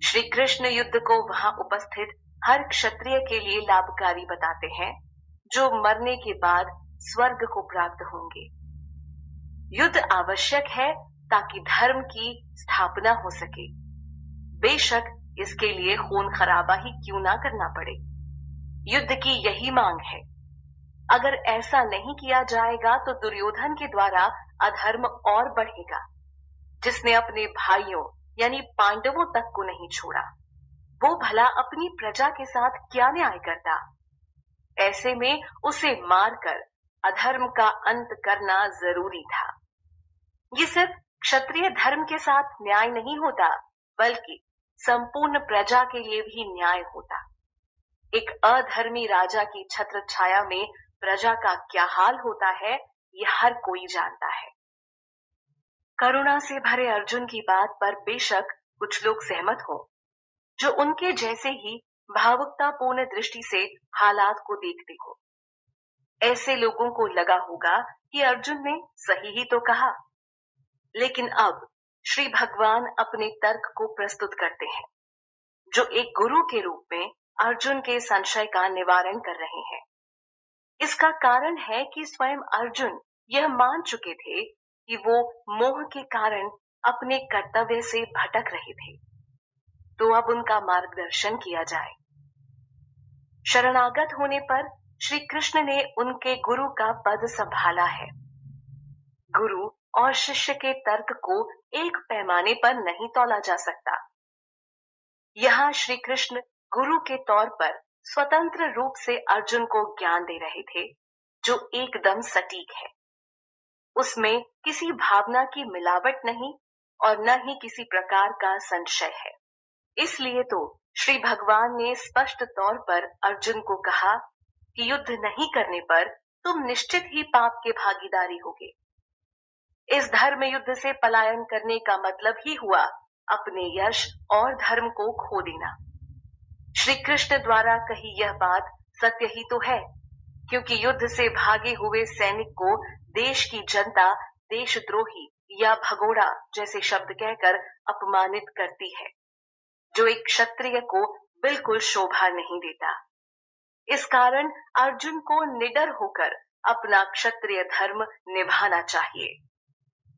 श्री कृष्ण युद्ध को वहां उपस्थित हर क्षत्रिय के लिए लाभकारी बताते हैं जो मरने के बाद स्वर्ग को प्राप्त होंगे। युद्ध आवश्यक है ताकि धर्म की स्थापना हो सके, बेशक इसके लिए खून खराबा ही क्यों ना करना पड़े। युद्ध की यही मांग है। अगर ऐसा नहीं किया जाएगा तो दुर्योधन के द्वारा अधर्म और बढ़ेगा, जिसने अपने भाइयों यानी पांडवों तक को नहीं छोड़ा। वो भला अपनी प्रजा के साथ क्या न्याय करता। ऐसे में उसे मारकर अधर्म का अंत करना जरूरी था। ये सिर्फ क्षत्रिय धर्म के साथ न्याय नहीं होता, बल्कि संपूर्ण प्रजा के लिए भी न्याय होता। एक अधर्मी राजा की छत्र छाया में प्रजा का क्या हाल होता है, यह हर कोई जानता है। करुणा से भरे अर्जुन की बात पर बेशक कुछ लोग सहमत हो, जो उनके जैसे ही भावुकतापूर्ण दृष्टि से हालात को देखते हो। ऐसे लोगों को लगा होगा कि अर्जुन ने सही ही तो कहा, लेकिन अब श्री भगवान अपने तर्क को प्रस्तुत करते हैं, जो एक गुरु के रूप में अर्जुन के संशय का निवारण कर रहे हैं। इसका कारण है कि स्वयं अर्जुन यह मान चुके थे कि वो मोह के कारण अपने कर्तव्य से भटक रहे थे, तो अब उनका मार्गदर्शन किया जाए। शरणागत होने पर श्री कृष्ण ने उनके गुरु का पद संभाला है। गुरु और शिष्य के तर्क को एक पैमाने पर नहीं तौला जा सकता। यहाँ श्री कृष्ण गुरु के तौर पर स्वतंत्र रूप से अर्जुन को ज्ञान दे रहे थे, जो एकदम सटीक है। उसमें किसी भावना की मिलावट नहीं और न ही किसी प्रकार का संशय है। इसलिए तो श्री भगवान ने स्पष्ट तौर पर अर्जुन को कहा कि युद्ध नहीं करने पर तुम निश्चित ही पाप के भागीदारी होगे। इस धर्म युद्ध से पलायन करने का मतलब ही हुआ अपने यश और धर्म को खो देना। श्री कृष्ण द्वारा कही यह बात सत्य ही तो है। क्योंकि युद्ध से भागे हुए सैनिक को देश की जनता देशद्रोही या भगोड़ा जैसे शब्द कहकर अपमानित करती है, जो एक क्षत्रिय को बिल्कुल शोभा नहीं देता। इस कारण अर्जुन को निडर होकर अपना क्षत्रिय धर्म निभाना चाहिए।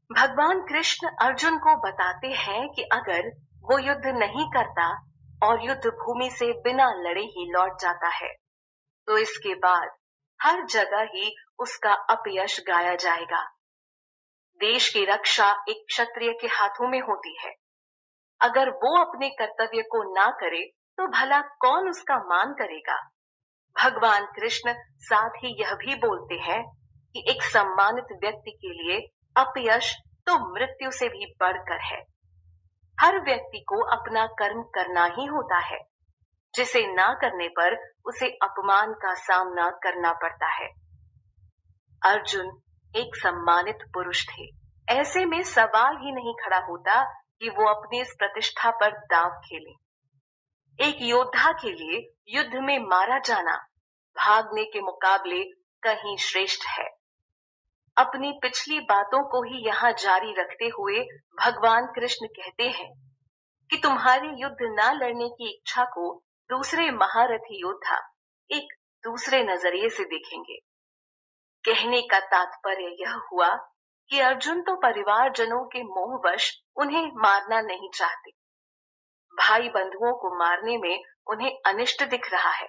भगवान कृष्ण अर्जुन को बताते हैं कि अगर वो युद्ध नहीं करता और युद्ध भूमि से बिना लड़े ही लौट जाता है, तो इसके बाद हर जगह ही उसका अपयश गाया जाएगा। देश की रक्षा एक क्षत्रिय के हाथों में होती है। अगर वो अपने कर्तव्य को ना करे तो भला कौन उसका मान करेगा। भगवान कृष्ण साथ ही यह भी बोलते हैं कि एक सम्मानित व्यक्ति के लिए अपयश तो मृत्यु से भी बढ़कर है। हर व्यक्ति को अपना कर्म करना ही होता है, जिसे ना करने पर उसे अपमान का सामना करना पड़ता है। अर्जुन एक सम्मानित पुरुष थे। ऐसे में सवाल ही नहीं खड़ा होता कि वो अपनी इस प्रतिष्ठा पर दांव खेलें। एक योद्धा के लिए युद्ध में मारा जाना भागने के मुकाबले कहीं श्रेष्ठ है। अपनी पिछली बातों को ही यहाँ जारी रखते हुए भगवान कृष्ण कहते हैं कि तुम्हारी युद्ध न लड़ने की इच्छा को दूसरे महारथी योद्धा एक दूसरे नजरिए से देखेंगे। कहने का तात्पर्य यह हुआ कि अर्जुन तो परिवारजनों के मोहवश उन्हें मारना नहीं चाहते। भाई बंधुओं को मारने में उन्हें अनिष्ट दिख रहा है,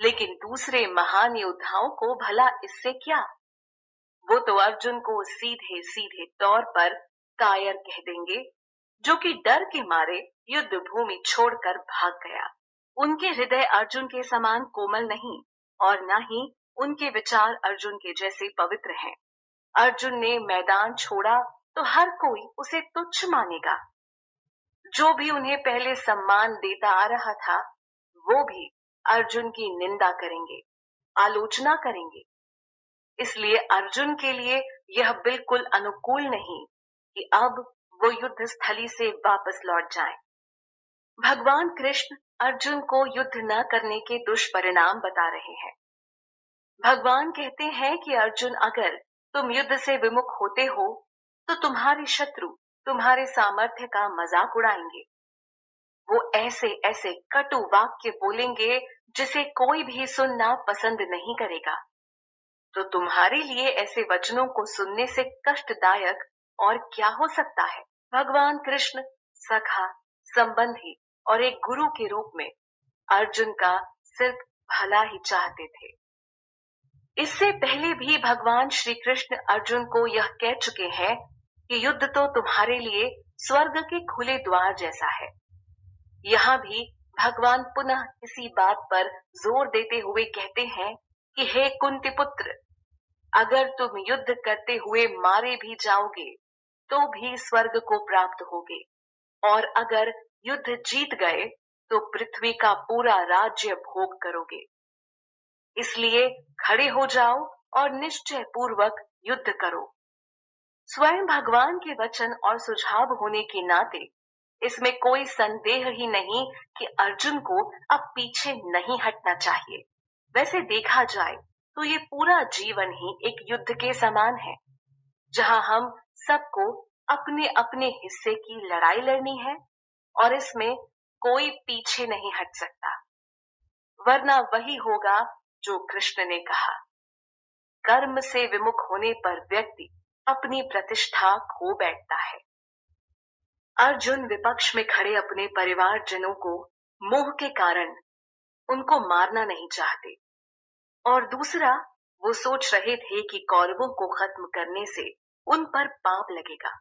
लेकिन दूसरे महान योद्धाओं को भला इससे क्या। वो तो अर्जुन को सीधे सीधे तौर पर कायर कह देंगे, जो कि डर के मारे युद्ध भूमि छोड़कर भाग गया। उनके हृदय अर्जुन के समान कोमल नहीं और न ही उनके विचार अर्जुन के जैसे पवित्र हैं। अर्जुन ने मैदान छोड़ा तो हर कोई उसे तुच्छ मानेगा। जो भी उन्हें पहले सम्मान देता आ रहा था, वो भी अर्जुन की निंदा करेंगे, आलोचना करेंगे। इसलिए अर्जुन के लिए यह बिल्कुल अनुकूल नहीं कि अब वो युद्ध स्थली से वापस लौट जाएं। भगवान कृष्ण अर्जुन को युद्ध न करने के दुष्परिणाम बता रहे हैं। भगवान कहते हैं कि अर्जुन, अगर तुम युद्ध से विमुख होते हो तो तुम्हारे शत्रु तुम्हारे सामर्थ्य का मजाक उड़ाएंगे। वो ऐसे ऐसे कटु वाक्य बोलेंगे जिसे कोई भी सुनना पसंद नहीं करेगा। तो तुम्हारे लिए ऐसे वचनों को सुनने से कष्टदायक और क्या हो सकता है। भगवान कृष्ण सखा, संबंधी और एक गुरु के रूप में अर्जुन का सिर्फ भला ही चाहते थे। इससे पहले भी भगवान श्री कृष्ण अर्जुन को यह कह चुके हैं कि युद्ध तो तुम्हारे लिए स्वर्ग के खुले द्वार जैसा है। यहाँ भी भगवान पुनः इसी बात पर जोर देते हुए कहते हैं कि हे कुंती पुत्र, अगर तुम युद्ध करते हुए मारे भी जाओगे तो भी स्वर्ग को प्राप्त होगे, और अगर युद्ध जीत गए तो पृथ्वी का पूरा राज्य भोग करोगे। इसलिए खड़े हो जाओ और निश्चय पूर्वक युद्ध करो। स्वयं भगवान के वचन और सुझाव होने के नाते इसमें कोई संदेह ही नहीं कि अर्जुन को अब पीछे नहीं हटना चाहिए। वैसे देखा जाए तो ये पूरा जीवन ही एक युद्ध के समान है, जहां हम सबको अपने अपने हिस्से की लड़ाई लड़नी है और इसमें कोई पीछे नहीं हट सकता, वरना वही होगा जो कृष्ण ने कहा, कर्म से विमुख होने पर व्यक्ति अपनी प्रतिष्ठा खो बैठता है। अर्जुन विपक्ष में खड़े अपने परिवारजनों को मोह के कारण उनको मारना नहीं चाहते, और दूसरा वो सोच रहे थे कि कौरवों को खत्म करने से उन पर पाप लगेगा।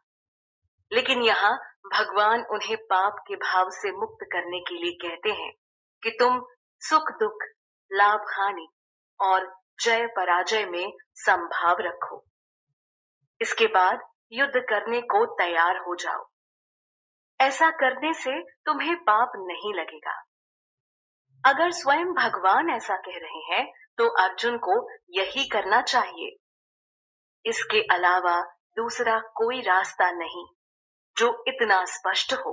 लेकिन यहाँ भगवान उन्हें पाप के भाव से मुक्त करने के लिए कहते हैं कि तुम सुख दुख, लाभ हानि और जय पराजय में संभाव रखो। इसके बाद युद्ध करने को तैयार हो जाओ। ऐसा करने से तुम्हें पाप नहीं लगेगा। अगर स्वयं भगवान ऐसा कह रहे हैं तो अर्जुन को यही करना चाहिए। इसके अलावा दूसरा कोई रास्ता नहीं जो इतना स्पष्ट हो।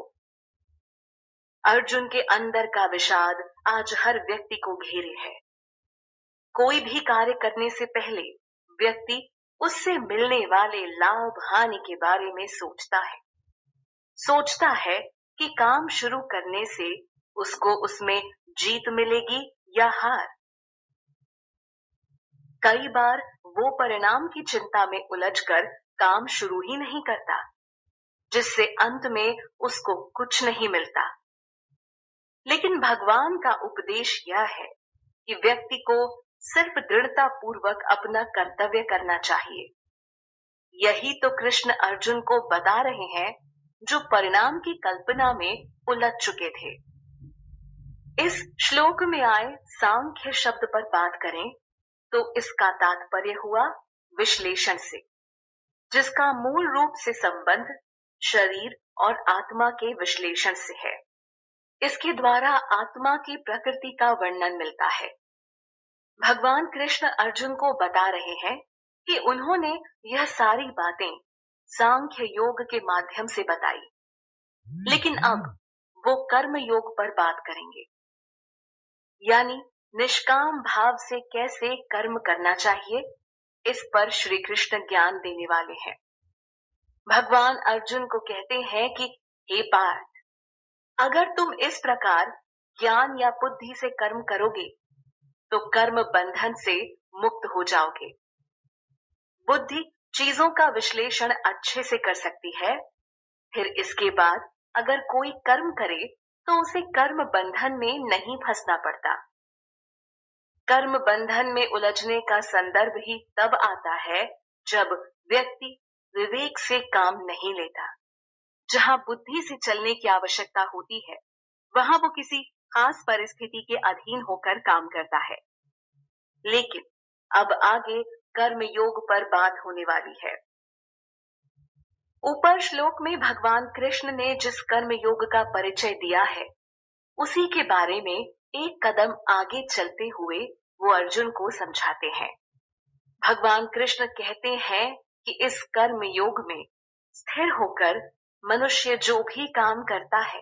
अर्जुन के अंदर का विषाद आज हर व्यक्ति को घेरे है। कोई भी कार्य करने से पहले व्यक्ति उससे मिलने वाले लाभ हानि के बारे में सोचता है कि काम शुरू करने से उसको उसमें जीत मिलेगी या हार। कई बार वो परिणाम की चिंता में उलझकर काम शुरू ही नहीं करता, जिससे अंत में उसको कुछ नहीं मिलता। लेकिन भगवान का उपदेश यह है कि व्यक्ति को सिर्फ दृढ़ता पूर्वक अपना कर्तव्य करना चाहिए। यही तो कृष्ण अर्जुन को बता रहे हैं, जो परिणाम की कल्पना में उलझ चुके थे। इस श्लोक में आए सांख्य शब्द पर बात करें तो इसका तात्पर्य हुआ विश्लेषण से, जिसका मूल रूप से संबंध शरीर और आत्मा के विश्लेषण से है। इसके द्वारा आत्मा की प्रकृति का वर्णन मिलता है। भगवान कृष्ण अर्जुन को बता रहे हैं कि उन्होंने यह सारी बातें सांख्य योग के माध्यम से बताई, लेकिन अब वो कर्म योग पर बात करेंगे, यानी निष्काम भाव से कैसे कर्म करना चाहिए, इस पर श्री कृष्ण ज्ञान देने वाले हैं। भगवान अर्जुन को कहते हैं कि हे पार्थ, अगर तुम इस प्रकार ज्ञान या बुद्धि से कर्म करोगे तो कर्म बंधन से मुक्त हो जाओगे। बुद्धि चीजों का विश्लेषण अच्छे से कर सकती है, फिर इसके बाद अगर कोई कर्म करे तो उसे कर्म बंधन में नहीं फंसना पड़ता। कर्म बंधन में उलझने का संदर्भ ही तब आता है जब व्यक्ति विवेक से काम नहीं लेता। जहां बुद्धि से चलने की आवश्यकता होती है, वहां वो किसी खास परिस्थिति के अधीन होकर काम करता है। लेकिन अब आगे कर्म योग पर बात होने वाली है। ऊपर श्लोक में भगवान कृष्ण ने जिस कर्म योग का परिचय दिया है, उसी के बारे में एक कदम आगे चलते हुए वो अर्जुन को समझाते हैं। भगवान कृष्ण कहते हैं कि इस कर्म योग में स्थिर होकर मनुष्य जो भी काम करता है,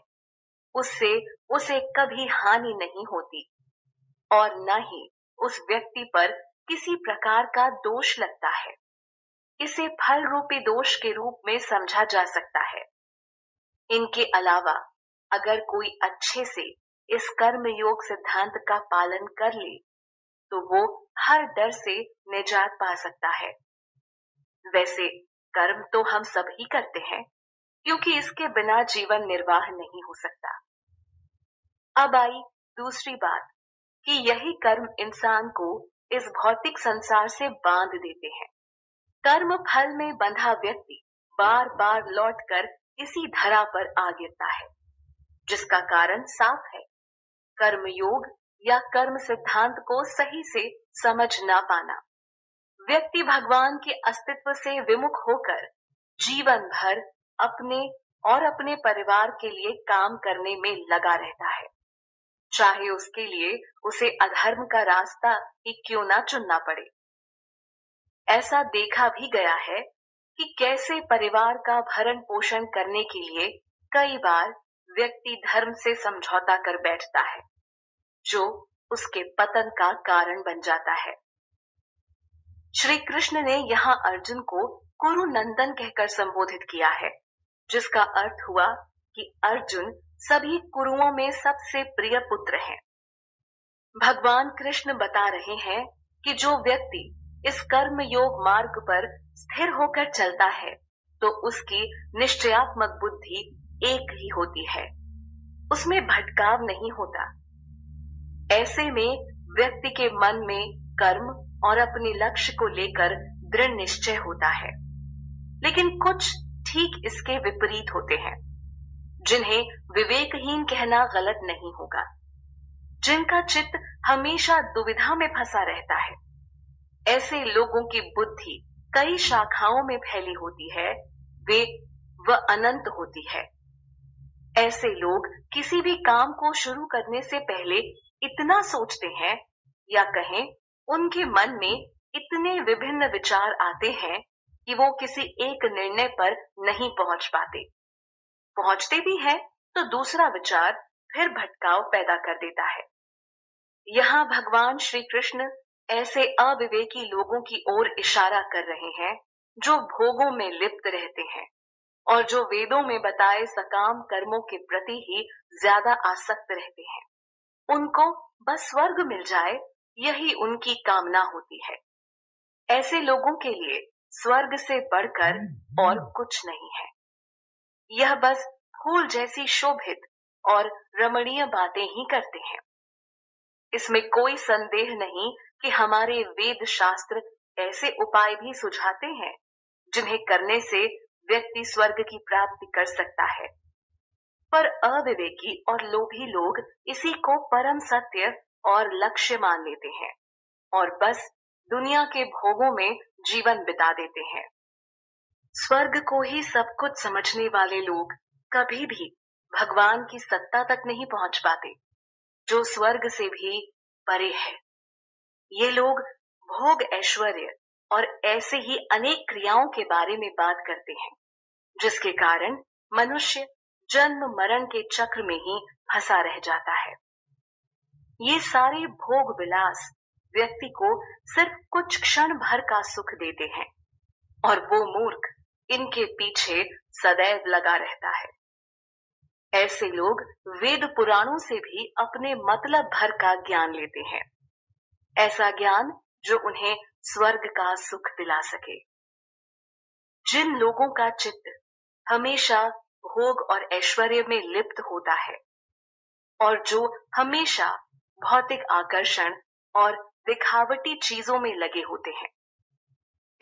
उससे उसे कभी हानि नहीं होती और न ही उस व्यक्ति पर किसी प्रकार का दोष लगता है। इसे फल रूपी दोष के रूप में समझा जा सकता है। इनके अलावा अगर कोई अच्छे से इस कर्म योग सिद्धांत का पालन कर ले तो वो हर डर से निजात पा सकता है। वैसे कर्म तो हम सब ही करते हैं, क्योंकि इसके बिना जीवन निर्वाह नहीं हो सकता। अब आई दूसरी बात कि यही कर्म इंसान को इस भौतिक संसार से बांध देते हैं। कर्म फल में बंधा व्यक्ति बार बार लौटकर इसी धरा पर आ गिरता है, जिसका कारण साफ है, कर्म योग या कर्म सिद्धांत को सही से समझ ना पाना। व्यक्ति भगवान के अस्तित्व से विमुख होकर जीवन भर अपने और अपने परिवार के लिए काम करने में लगा रहता है, चाहे उसके लिए उसे अधर्म का रास्ता ही क्यों ना चुनना पड़े। ऐसा देखा भी गया है कि कैसे परिवार का भरण पोषण करने के लिए कई बार व्यक्ति धर्म से समझौता कर बैठता है, जो उसके पतन का कारण बन जाता है। श्री कृष्ण ने यहाँ अर्जुन को कुरु नंदन कहकर संबोधित किया है, जिसका अर्थ हुआ कि अर्जुन सभी कुरुओं में सबसे प्रिय पुत्र हैं। भगवान कृष्ण बता रहे हैं कि जो व्यक्ति इस कर्म योग मार्ग पर स्थिर होकर चलता है, तो उसकी निश्चयात्मक बुद्धि एक ही होती है, उसमें भटकाव नहीं होता। ऐसे में व्यक्ति के मन में कर्म और अपने लक्ष्य को लेकर दृढ़ निश्चय होता है। लेकिन कुछ ठीक इसके विपरीत होते हैं, जिन्हें विवेकहीन कहना गलत नहीं होगा, जिनका चित्त हमेशा दुविधा में फंसा रहता है। ऐसे लोगों की बुद्धि कई शाखाओं में फैली होती है, वे अनंत होती है। ऐसे लोग किसी भी काम को शुरू करने से पहले इतना सोचते हैं, या कहें उनके मन में इतने विभिन्न विचार आते हैं कि वो किसी एक निर्णय पर नहीं पहुंच पाते। पहुंचते भी हैं तो दूसरा विचार फिर भटकाव पैदा कर देता है। यहाँ भगवान श्री कृष्ण ऐसे अविवेकी लोगों की ओर इशारा कर रहे हैं जो भोगों में लिप्त रहते हैं और जो वेदों में बताए सकाम कर्मों के प्रति ही ज्यादा आसक्त रहते हैं। उनको बस स्वर्ग मिल जाए, यही उनकी कामना होती है। ऐसे लोगों के लिए स्वर्ग से बढ़कर और कुछ नहीं है। यह बस फूल जैसी शोभित और रमणीय बातें ही करते हैं। इसमें कोई संदेह नहीं कि हमारे वेद शास्त्र ऐसे उपाय भी सुझाते हैं जिन्हें करने से व्यक्ति स्वर्ग की प्राप्ति कर सकता है। पर अविवेकी और लोभी लोग इसी को परम सत्य और लक्ष्य मान लेते हैं और बस दुनिया के भोगों में जीवन बिता देते हैं। स्वर्ग को ही सब कुछ समझने वाले लोग कभी भी भगवान की सत्ता तक नहीं पहुंच पाते, जो स्वर्ग से भी परे है। ये लोग भोग, ऐश्वर्य और ऐसे ही अनेक क्रियाओं के बारे में बात करते हैं, जिसके कारण मनुष्य जन्म मरण के चक्र में ही फंसा रह जाता है। ये सारे भोग विलास व्यक्ति को सिर्फ कुछ क्षण भर का सुख देते हैं और वो मूर्ख इनके पीछे सदैव लगा रहता है। ऐसे लोग वेद पुराणों से भी अपने मतलब भर का ज्ञान लेते हैं, ऐसा ज्ञान जो उन्हें स्वर्ग का सुख दिला सके। जिन लोगों का चित्त हमेशा भोग और ऐश्वर्य में लिप्त होता है और जो हमेशा भौतिक आकर्षण और दिखावटी चीजों में लगे होते हैं,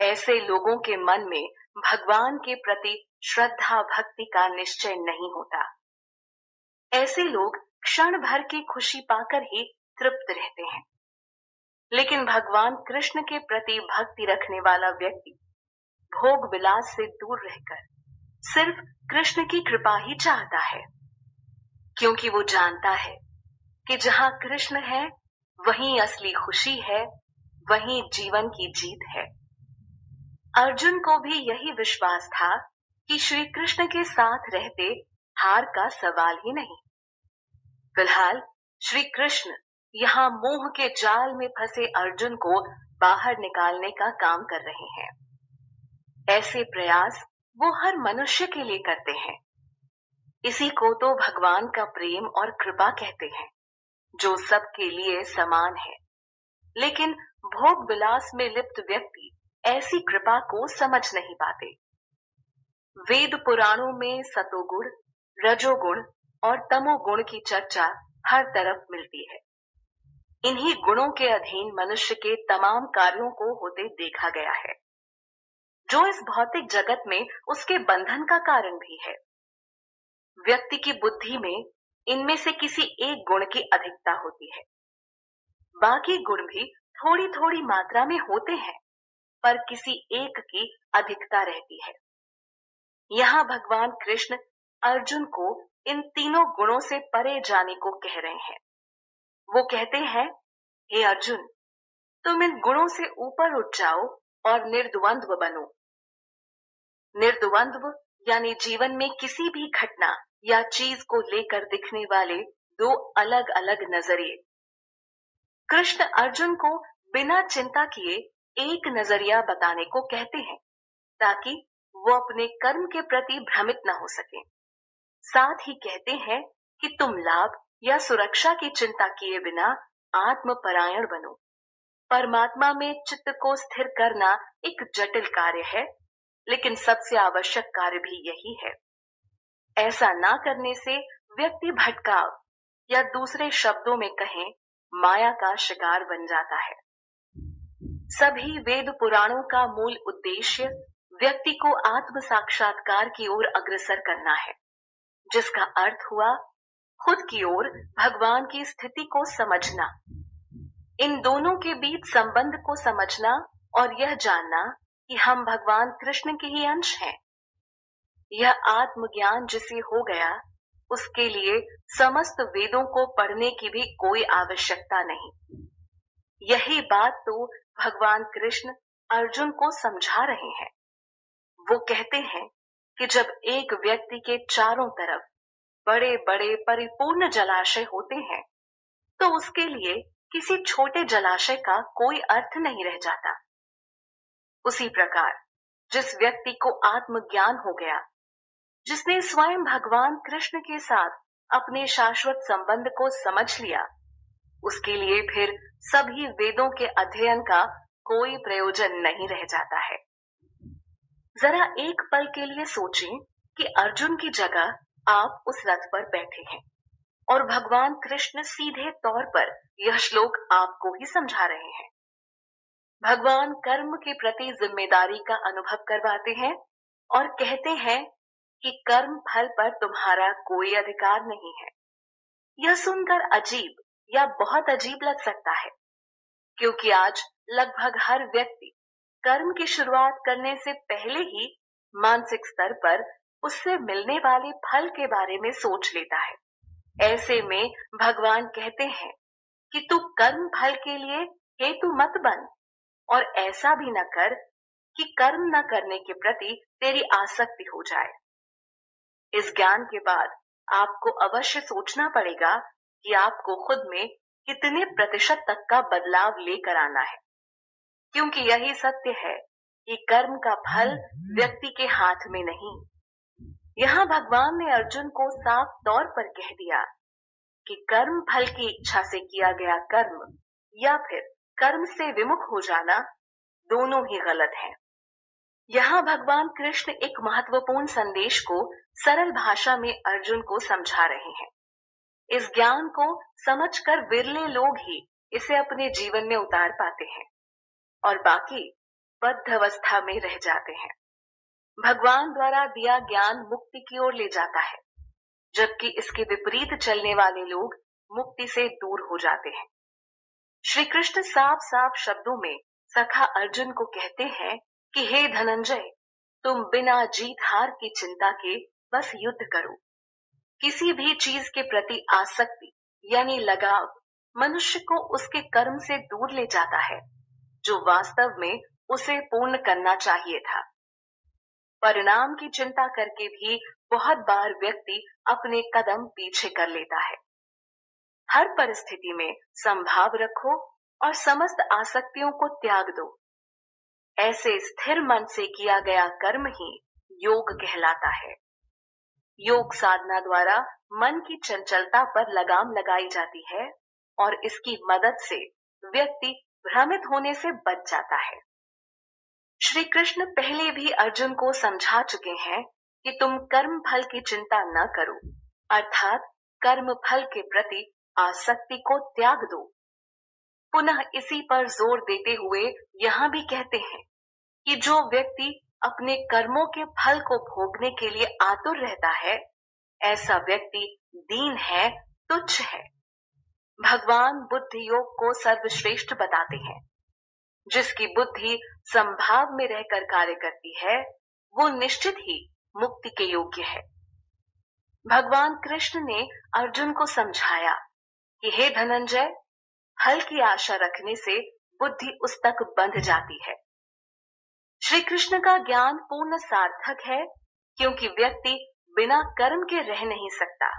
ऐसे लोगों के मन में भगवान के प्रति श्रद्धा भक्ति का निश्चय नहीं होता। ऐसे लोग क्षण भर की खुशी पाकर ही तृप्त रहते हैं। लेकिन भगवान कृष्ण के प्रति भक्ति रखने वाला व्यक्ति भोग विलास से दूर रहकर सिर्फ कृष्ण की कृपा ही चाहता है, क्योंकि वो जानता है कि जहां कृष्ण है वहीं असली खुशी है, वहीं जीवन की जीत है। अर्जुन को भी यही विश्वास था कि श्री कृष्ण के साथ रहते हार का सवाल ही नहीं। फिलहाल श्री कृष्ण यहाँ मोह के जाल में फंसे अर्जुन को बाहर निकालने का काम कर रहे हैं। ऐसे प्रयास वो हर मनुष्य के लिए करते हैं। इसी को तो भगवान का प्रेम और कृपा कहते हैं, जो सबके लिए समान है। लेकिन भोग विलास में लिप्त व्यक्ति ऐसी कृपा को समझ नहीं पाते। वेद पुराणों में सतोगुण, रजोगुण और तमोगुण की चर्चा हर तरफ मिलती है। इन्हीं गुणों के अधीन मनुष्य के तमाम कार्यों को होते देखा गया है, जो इस भौतिक जगत में उसके बंधन का कारण भी है। व्यक्ति की बुद्धि में इनमें से किसी एक गुण की अधिकता होती है। बाकी गुण भी थोड़ी थोड़ी मात्रा में होते हैं, पर किसी एक की अधिकता रहती है। यहाँ भगवान कृष्ण अर्जुन को इन तीनों गुणों से परे जाने को कह रहे हैं। वो कहते हैं, हे अर्जुन, तुम इन गुणों से ऊपर उठ जाओ और निर्द्वंद्व बनो। निर्द्वंद्व यानी जीवन में किसी भी घटना या चीज को लेकर दिखने वाले दो अलग अलग नजरिए। कृष्ण अर्जुन को बिना चिंता किए एक नजरिया बताने को कहते हैं, ताकि वो अपने कर्म के प्रति भ्रमित न हो सके। साथ ही कहते हैं कि तुम लाभ या सुरक्षा की चिंता किए बिना आत्मपरायण बनो। परमात्मा में चित्त को स्थिर करना एक जटिल कार्य है, लेकिन सबसे आवश्यक कार्य भी यही है। ऐसा ना करने से व्यक्ति भटकाव या दूसरे शब्दों में कहें माया का शिकार बन जाता है। सभी वेद पुराणों का मूल उद्देश्य व्यक्ति को आत्म साक्षात्कार की ओर अग्रसर करना है, जिसका अर्थ हुआ खुद की ओर भगवान की स्थिति को समझना, इन दोनों के बीच संबंध को समझना और यह जानना कि हम भगवान कृष्ण के ही अंश हैं। यह आत्मज्ञान जिसे हो गया, उसके लिए समस्त वेदों को पढ़ने की भी कोई आवश्यकता नहीं। यही बात तो भगवान कृष्ण अर्जुन को समझा रहे हैं। वो कहते हैं कि जब एक व्यक्ति के चारों तरफ बड़े बड़े परिपूर्ण जलाशय होते हैं, तो उसके लिए किसी छोटे जलाशय का कोई अर्थ नहीं रह जाता। उसी प्रकार जिस व्यक्ति को आत्मज्ञान हो गया, जिसने स्वयं भगवान कृष्ण के साथ अपने शाश्वत संबंध को समझ लिया, उसके लिए फिर सभी वेदों के अध्ययन का कोई प्रयोजन नहीं रह जाता है। जरा एक पल के लिए सोचें कि अर्जुन की जगह आप उस रथ पर बैठे हैं और भगवान कृष्ण सीधे तौर पर यह श्लोक आपको ही समझा रहे हैं। भगवान कर्म के प्रति जिम्मेदारी का अनुभव करवाते हैं और कहते हैं कि कर्म फल पर तुम्हारा कोई अधिकार नहीं है। यह सुनकर अजीब या बहुत अजीब लग सकता है, क्योंकि आज लगभग हर व्यक्ति कर्म की शुरुआत करने से पहले ही मानसिक स्तर पर उससे मिलने वाले फल के बारे में सोच लेता है। ऐसे में भगवान कहते हैं कि तू कर्म फल के लिए हेतु मत बन और ऐसा भी न कर कि कर्म न करने के प्रति तेरी आसक्ति हो जाए। इस ज्ञान के बाद आपको अवश्य सोचना पड़ेगा कि आपको खुद में कितने प्रतिशत तक का बदलाव लेकर आना है, क्योंकि यही सत्य है कि कर्म का फल व्यक्ति के हाथ में नहीं। यहाँ भगवान ने अर्जुन को साफ तौर पर कह दिया कि कर्म फल की इच्छा से किया गया कर्म या फिर कर्म से विमुख हो जाना दोनों ही गलत है। यहाँ भगवान कृष्ण एक महत्वपूर्ण संदेश को सरल भाषा में अर्जुन को समझा रहे हैं। इस ज्ञान को समझकर विरले लोग ही इसे अपने जीवन में उतार पाते हैं और बाकी बद्ध अवस्था में रह जाते हैं। भगवान द्वारा दिया ज्ञान मुक्ति की ओर ले जाता है, जबकि इसके विपरीत चलने वाले लोग मुक्ति से दूर हो जाते हैं। श्री कृष्ण साफ साफ शब्दों में सखा अर्जुन को कहते हैं कि हे धनंजय, तुम बिना जीत हार की चिंता के बस युद्ध करो। किसी भी चीज के प्रति आसक्ति यानी लगाव मनुष्य को उसके कर्म से दूर ले जाता है, जो वास्तव में उसे पूर्ण करना चाहिए था। परिणाम की चिंता करके भी बहुत बार व्यक्ति अपने कदम पीछे कर लेता है। हर परिस्थिति में संभाव रखो और समस्त आसक्तियों को त्याग दो। ऐसे स्थिर मन से किया गया कर्म ही योग कहलाता है। योग साधना द्वारा मन की चंचलता पर लगाम लगाई जाती है और इसकी मदद से व्यक्ति भ्रमित होने से बच जाता है। श्री कृष्ण पहले भी अर्जुन को समझा चुके हैं कि तुम कर्म फल की चिंता न करो, अर्थात कर्म फल के प्रति आसक्ति को त्याग दो। पुनः इसी पर जोर देते हुए यहाँ भी कहते हैं कि जो व्यक्ति अपने कर्मों के फल को भोगने के लिए आतुर रहता है, ऐसा व्यक्ति दीन है, तुच्छ है। भगवान बुद्धि योग को सर्वश्रेष्ठ बताते हैं। जिसकी बुद्धि संभाव में रहकर कार्य करती है, वो निश्चित ही मुक्ति के योग्य है। भगवान कृष्ण ने अर्जुन को समझाया कि हे धनंजय, फल की आशा रखने से बुद्धि उस तक बंध जाती है। श्री कृष्ण का ज्ञान पूर्ण सार्थक है, क्योंकि व्यक्ति बिना कर्म के रह नहीं सकता,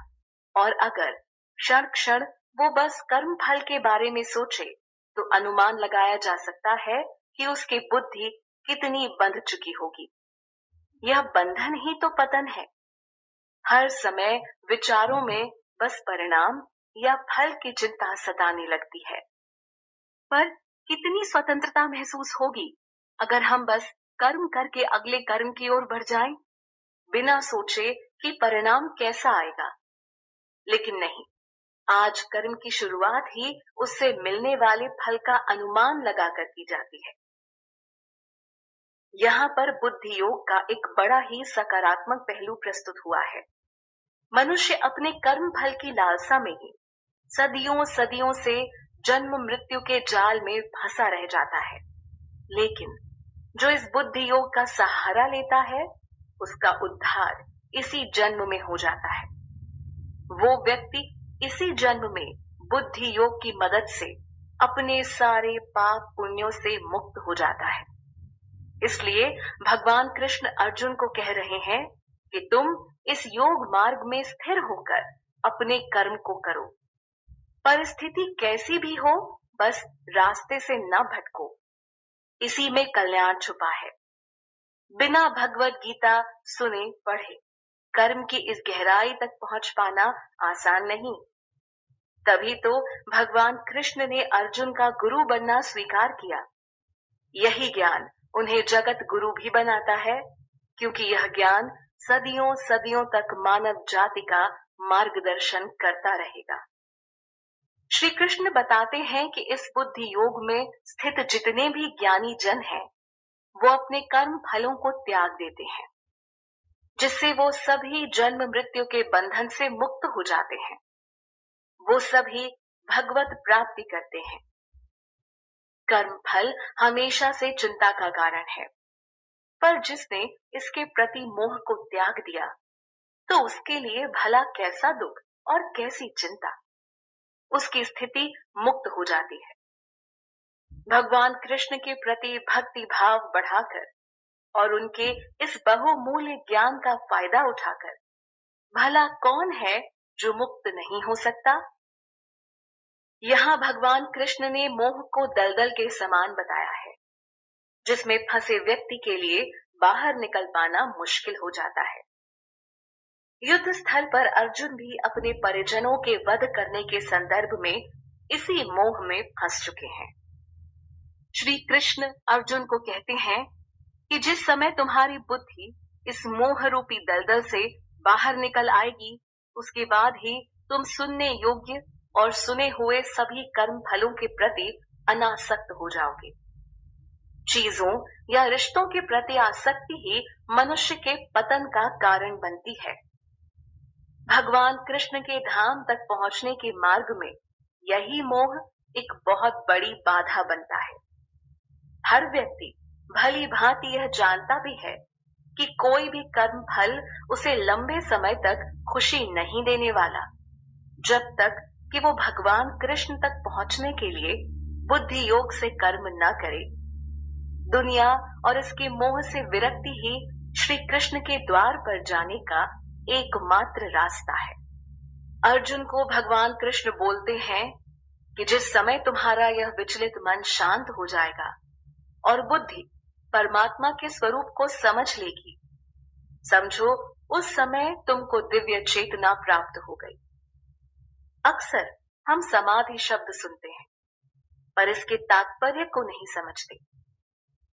और अगर क्षण क्षण वो बस कर्म फल के बारे में सोचे तो अनुमान लगाया जा सकता है कि उसकी बुद्धि कितनी बंध चुकी होगी। यह बंधन ही तो पतन है। हर समय विचारों में बस परिणाम या फल की चिंता सताने लगती है। पर कितनी स्वतंत्रता महसूस होगी अगर हम बस कर्म करके अगले कर्म की ओर बढ़ जाएं, बिना सोचे कि परिणाम कैसा आएगा। लेकिन नहीं, आज कर्म की शुरुआत ही उससे मिलने वाले फल का अनुमान लगाकर की जाती है। यहाँ पर बुद्धि योग का एक बड़ा ही सकारात्मक पहलू प्रस्तुत हुआ है। मनुष्य अपने कर्म फल की लालसा में ही सदियों सदियों से जन्म मृत्यु के जाल में फंसा रह जाता है। लेकिन जो इस बुद्धि योग का सहारा लेता है, उसका उद्धार इसी जन्म में हो जाता है। वो व्यक्ति इसी जन्म में बुद्धि योग की मदद से अपने सारे पाप पुण्यों से मुक्त हो जाता है। इसलिए भगवान कृष्ण अर्जुन को कह रहे हैं कि तुम इस योग मार्ग में स्थिर होकर अपने कर्म को करो। परिस्थिति कैसी भी हो, बस रास्ते से न भटको, इसी में कल्याण छुपा है। बिना भगवत गीता सुने पढ़े कर्म की इस गहराई तक पहुंच पाना आसान नहीं। तभी तो भगवान कृष्ण ने अर्जुन का गुरु बनना स्वीकार किया। यही ज्ञान उन्हें जगत गुरु भी बनाता है, क्योंकि यह ज्ञान सदियों सदियों तक मानव जाति का मार्गदर्शन करता रहेगा। श्री कृष्ण बताते हैं कि इस बुद्धि योग में स्थित जितने भी ज्ञानी जन हैं, वो अपने कर्म फलों को त्याग देते हैं, जिससे वो सभी जन्म मृत्यु के बंधन से मुक्त हो जाते हैं। वो सभी भगवत प्राप्ति करते हैं। कर्म फल हमेशा से चिंता का कारण है, पर जिसने इसके प्रति मोह को त्याग दिया, तो उसके लिए भला कैसा दुख और कैसी चिंता। उसकी स्थिति मुक्त हो जाती है। भगवान कृष्ण के प्रति भक्ति भाव बढ़ाकर और उनके इस बहुमूल्य ज्ञान का फायदा उठाकर भला कौन है जो मुक्त नहीं हो सकता। यहाँ भगवान कृष्ण ने मोह को दलदल के समान बताया है, जिसमें फंसे व्यक्ति के लिए बाहर निकल पाना मुश्किल हो जाता है। युद्ध स्थल पर अर्जुन भी अपने परिजनों के वध करने के संदर्भ में इसी मोह में फंस चुके हैं। श्री कृष्ण अर्जुन को कहते हैं कि जिस समय तुम्हारी बुद्धि इस मोह रूपी दलदल से बाहर निकल आएगी, उसके बाद ही तुम सुनने योग्य और सुने हुए सभी कर्म फलों के प्रति अनासक्त हो जाओगे। चीजों या रिश्तों के प्रति आसक्ति ही मनुष्य के पतन का कारण बनती है। भगवान कृष्ण के धाम तक पहुंचने के मार्ग में यही मोह एक बहुत बड़ी बाधा बनता है। हर व्यक्ति भली भांति यह जानता भी है कि कोई भी कर्म फल उसे लंबे समय तक खुशी नहीं देने वाला, जब तक कि वो भगवान कृष्ण तक पहुंचने के लिए बुद्धि योग से कर्म न करे। दुनिया और इसके मोह से विरक्ति ही श्री कृष्ण के द्वार पर जाने का एकमात्र रास्ता है। अर्जुन को भगवान कृष्ण बोलते हैं कि जिस समय तुम्हारा यह विचलित मन शांत हो जाएगा और बुद्धि परमात्मा के स्वरूप को समझ लेगी, समझो उस समय तुमको दिव्य चेतना प्राप्त हो गई। अक्सर हम समाधि शब्द सुनते हैं, पर इसके तात्पर्य को नहीं समझते।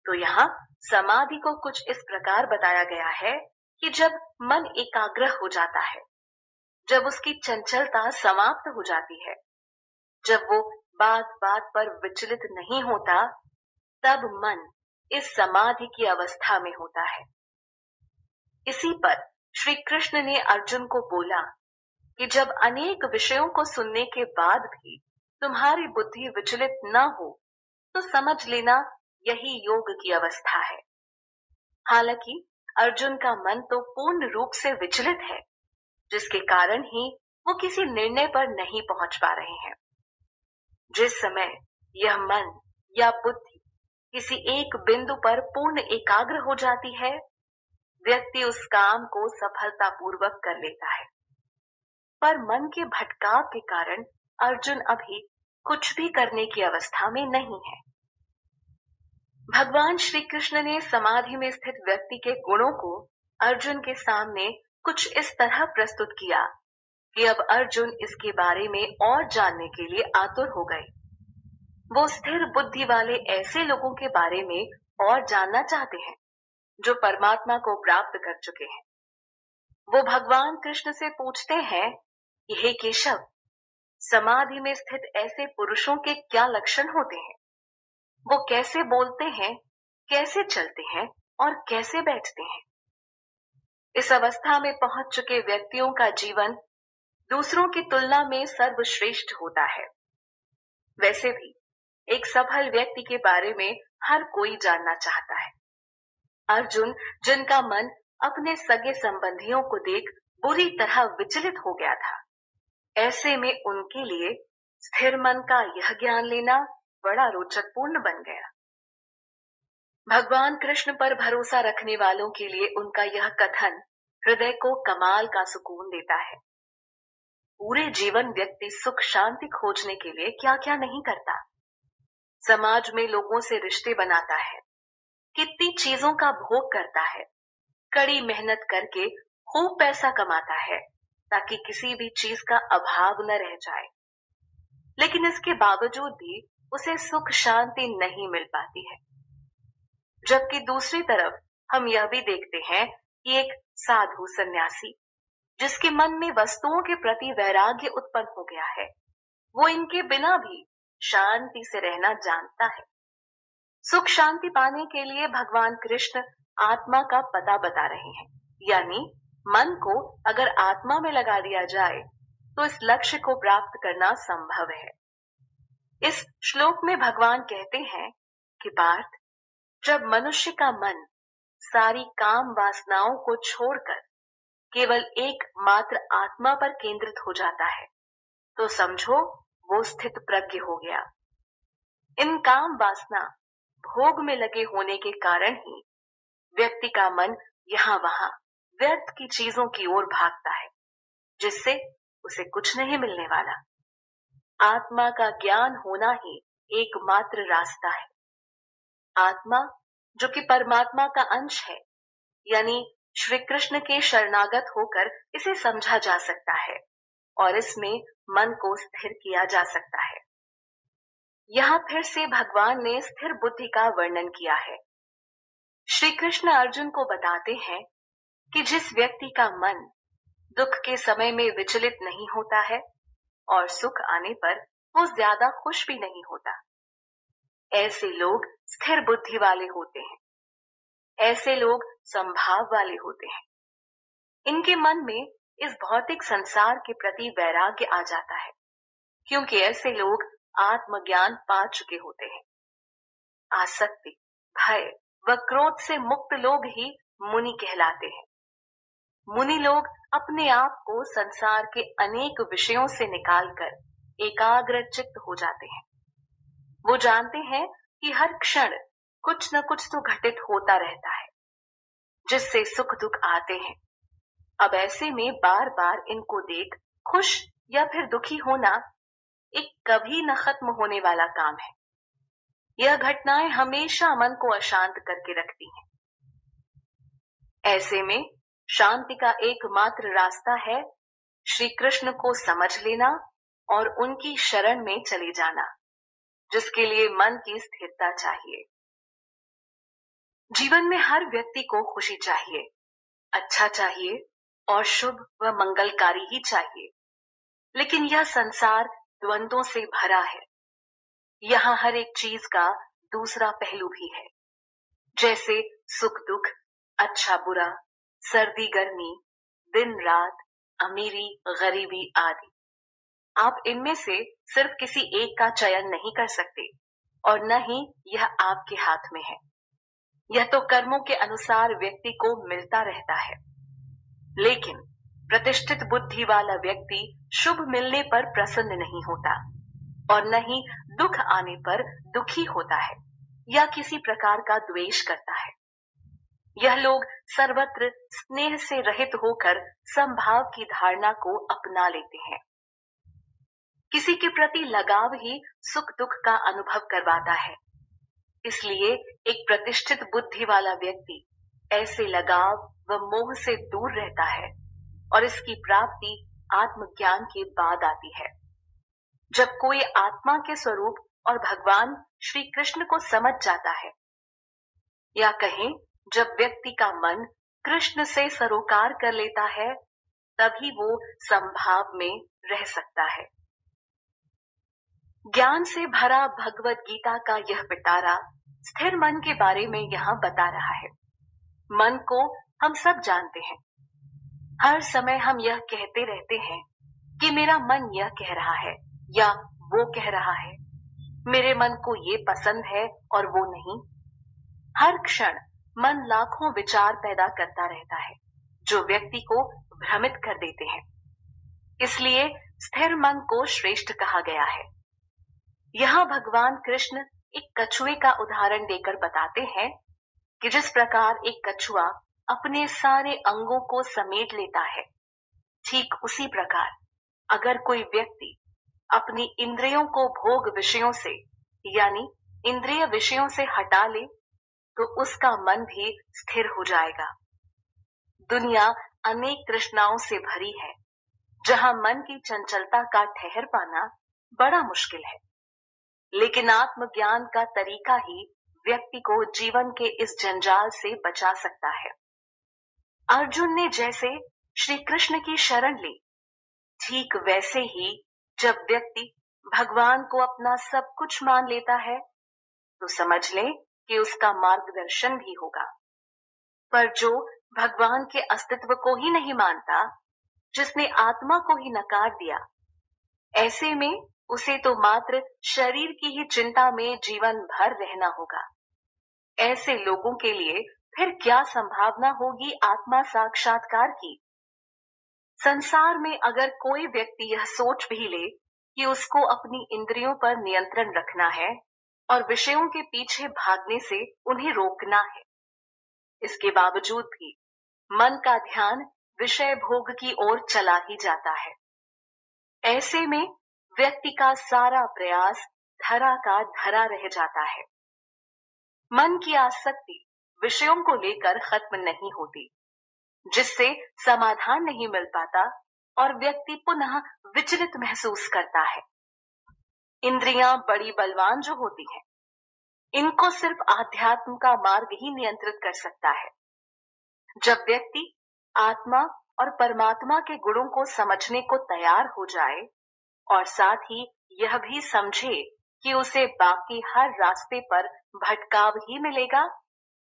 तो यहाँ समाधि को कुछ इस प्रकार बताया गया है कि जब मन एकाग्र हो जाता है, जब उसकी चंचलता समाप्त हो जाती है, जब वो बात बात पर विचलित नहीं होता, तब मन इस समाधि की अवस्था में होता है। इसी पर श्री कृष्ण ने अर्जुन को बोला कि जब अनेक विषयों को सुनने के बाद भी तुम्हारी बुद्धि विचलित न हो, तो समझ लेना यही योग की अवस्था है। हालांकि अर्जुन का मन तो पूर्ण रूप से विचलित है, जिसके कारण ही वो किसी निर्णय पर नहीं पहुंच पा रहे हैं। जिस समय यह मन या बुद्धि किसी एक बिंदु पर पूर्ण एकाग्र हो जाती है, व्यक्ति उस काम को सफलतापूर्वक कर लेता है। पर मन के भटकाव के कारण अर्जुन अभी कुछ भी करने की अवस्था में नहीं है। भगवान श्री कृष्ण ने समाधि में स्थित व्यक्ति के गुणों को अर्जुन के सामने कुछ इस तरह प्रस्तुत किया कि अब अर्जुन इसके बारे में और जानने के लिए आतुर हो गए। वो स्थिर बुद्धि वाले ऐसे लोगों के बारे में और जानना चाहते हैं जो परमात्मा को प्राप्त कर चुके हैं। वो भगवान कृष्ण से पूछते हैं कि हे केशव, समाधि में स्थित ऐसे पुरुषों के क्या लक्षण होते हैं? वो कैसे बोलते हैं, कैसे चलते हैं और कैसे बैठते हैं? इस अवस्था में पहुंच चुके व्यक्तियों का जीवन दूसरों की तुलना में सर्वश्रेष्ठ होता है। वैसे भी एक सफल व्यक्ति के बारे में हर कोई जानना चाहता है। अर्जुन, जिनका मन अपने सगे संबंधियों को देख बुरी तरह विचलित हो गया था, ऐसे में उनके लिए स्थिर मन का यह ज्ञान लेना बड़ा रोचकपूर्ण बन गया। भगवान कृष्ण पर भरोसा रखने वालों के लिए उनका यह कथन हृदय को कमाल का सुकून देता है। पूरे जीवन व्यक्ति सुख शांति खोजने के लिए क्या क्या नहीं करता, समाज में लोगों से रिश्ते बनाता है, कितनी चीजों का भोग करता है, कड़ी मेहनत करके खूब पैसा कमाता है ताकि किसी भी चीज का अभाव न रह जाए। लेकिन इसके बावजूद भी उसे सुख शांति नहीं मिल पाती है। जबकि दूसरी तरफ हम यह भी देखते हैं कि एक साधु सन्यासी जिसके मन में वस्तुओं के प्रति वैराग्य उत्पन्न हो गया है, वो इनके बिना भी शांति से रहना जानता है। सुख शांति पाने के लिए भगवान कृष्ण आत्मा का पता बता रहे हैं, यानी मन को अगर आत्मा में लगा दिया जाए तो इस लक्ष्य को प्राप्त करना संभव है। इस श्लोक में भगवान कहते हैं कि पार्थ, जब मनुष्य का मन सारी काम वासनाओं को छोड़कर केवल एक मात्र आत्मा पर केंद्रित हो जाता है तो समझो वो स्थित प्रज्ञ हो गया। इन काम वासना भोग में लगे होने के कारण ही व्यक्ति का मन यहाँ वहां व्यर्थ की चीजों की ओर भागता है, जिससे उसे कुछ नहीं मिलने वाला। आत्मा का ज्ञान होना ही एकमात्र रास्ता है। आत्मा जो कि परमात्मा का अंश है, यानी श्री कृष्ण के शरणागत होकर इसे समझा जा सकता है और इसमें मन को स्थिर किया जा सकता है। यहाँ फिर से भगवान ने स्थिर बुद्धि का वर्णन किया है। श्री कृष्ण अर्जुन को बताते हैं कि जिस व्यक्ति का मन दुख के समय में विचलित नहीं होता है और सुख आने पर वो ज्यादा खुश भी नहीं होता, ऐसे लोग स्थिर बुद्धि वाले होते हैं। ऐसे लोग संभाव वाले होते हैं। इनके मन में इस भौतिक संसार के प्रति वैराग्य आ जाता है, क्योंकि ऐसे लोग आत्मज्ञान पा चुके होते हैं। आसक्ति, भय व क्रोध से मुक्त लोग ही मुनि कहलाते हैं। मुनि लोग अपने आप को संसार के अनेक विषयों से निकालकर एकाग्र चित्त हो जाते हैं। वो जानते हैं कि हर क्षण कुछ न कुछ तो घटित होता रहता है, जिससे सुख दुख आते हैं। अब ऐसे में बार बार इनको देख खुश या फिर दुखी होना एक कभी न खत्म होने वाला काम है। यह घटनाएं हमेशा मन को अशांत करके रखती हैं। ऐसे में शांति का एकमात्र रास्ता है श्री कृष्ण को समझ लेना और उनकी शरण में चले जाना, जिसके लिए मन की स्थिरता चाहिए। जीवन में हर व्यक्ति को खुशी चाहिए, अच्छा चाहिए और शुभ व मंगलकारी ही चाहिए। लेकिन यह संसार द्वंद्वों से भरा है। यहाँ हर एक चीज का दूसरा पहलू भी है, जैसे सुख दुख, अच्छा बुरा, सर्दी गर्मी, दिन रात, अमीरी गरीबी आदि। आप इनमें से सिर्फ किसी एक का चयन नहीं कर सकते और न ही यह आपके हाथ में है। यह तो कर्मों के अनुसार व्यक्ति को मिलता रहता है। लेकिन प्रतिष्ठित बुद्धि वाला व्यक्ति शुभ मिलने पर प्रसन्न नहीं होता और न ही दुख आने पर दुखी होता है या किसी प्रकार का द्वेष करता है। यह लोग सर्वत्र स्नेह से रहित होकर समभाव की धारणा को अपना लेते हैं। किसी के प्रति लगाव ही सुख दुख का अनुभव करवाता है। इसलिए एक प्रतिष्ठित बुद्धि वाला व्यक्ति ऐसे लगाव व मोह से दूर रहता है और इसकी प्राप्ति आत्मज्ञान के बाद आती है। जब कोई आत्मा के स्वरूप और भगवान श्री कृष्ण को समझ जाता है, या कहें जब व्यक्ति का मन कृष्ण से सरोकार कर लेता है, तभी वो संभाव में रह सकता है। ज्ञान से भरा भगवत गीता का यह पिटारा स्थिर मन के बारे में यहाँ बता रहा है। मन को हम सब जानते हैं। हर समय हम यह कहते रहते हैं कि मेरा मन यह कह रहा है या वो कह रहा है, मेरे मन को ये पसंद है और वो नहीं। हर क्षण मन लाखों विचार पैदा करता रहता है जो व्यक्ति को भ्रमित कर देते हैं। इसलिए स्थिर मन को श्रेष्ठ कहा गया है। यहाँ भगवान कृष्ण एक कछुए का उदाहरण देकर बताते हैं कि जिस प्रकार एक कछुआ अपने सारे अंगों को समेट लेता है, ठीक उसी प्रकार अगर कोई व्यक्ति अपनी इंद्रियों को भोग विषयों से यानी इंद्रिय विषयों से हटा ले तो उसका मन भी स्थिर हो जाएगा। दुनिया अनेक तृष्णाओं से भरी है, जहां मन की चंचलता का ठहर पाना बड़ा मुश्किल है। लेकिन आत्मज्ञान का तरीका ही व्यक्ति को जीवन के इस जंजाल से बचा सकता है। अर्जुन ने जैसे श्री कृष्ण की शरण ली, ठीक वैसे ही जब व्यक्ति भगवान को अपना सब कुछ मान लेता है तो समझ ले कि उसका मार्गदर्शन भी होगा। पर जो भगवान के अस्तित्व को ही नहीं मानता, जिसने आत्मा को ही नकार दिया, ऐसे में उसे तो मात्र शरीर की ही चिंता में जीवन भर रहना होगा। ऐसे लोगों के लिए फिर क्या संभावना होगी आत्मा साक्षात्कार की? संसार में अगर कोई व्यक्ति यह सोच भी ले कि उसको अपनी इंद्रियों पर नियंत्रण रखना है और विषयों के पीछे भागने से उन्हें रोकना है, इसके बावजूद भी मन का ध्यान विषय भोग की ओर चला ही जाता है। ऐसे में व्यक्ति का सारा प्रयास धरा का धरा रह जाता है। मन की आसक्ति विषयों को लेकर खत्म नहीं होती, जिससे समाधान नहीं मिल पाता और व्यक्ति पुनः विचलित महसूस करता है। इंद्रियां बड़ी बलवान जो होती हैं, इनको सिर्फ आध्यात्म का मार्ग ही नियंत्रित कर सकता है। जब व्यक्ति आत्मा और परमात्मा के गुणों को समझने को तैयार हो जाए और साथ ही यह भी समझे कि उसे बाकी हर रास्ते पर भटकाव ही मिलेगा,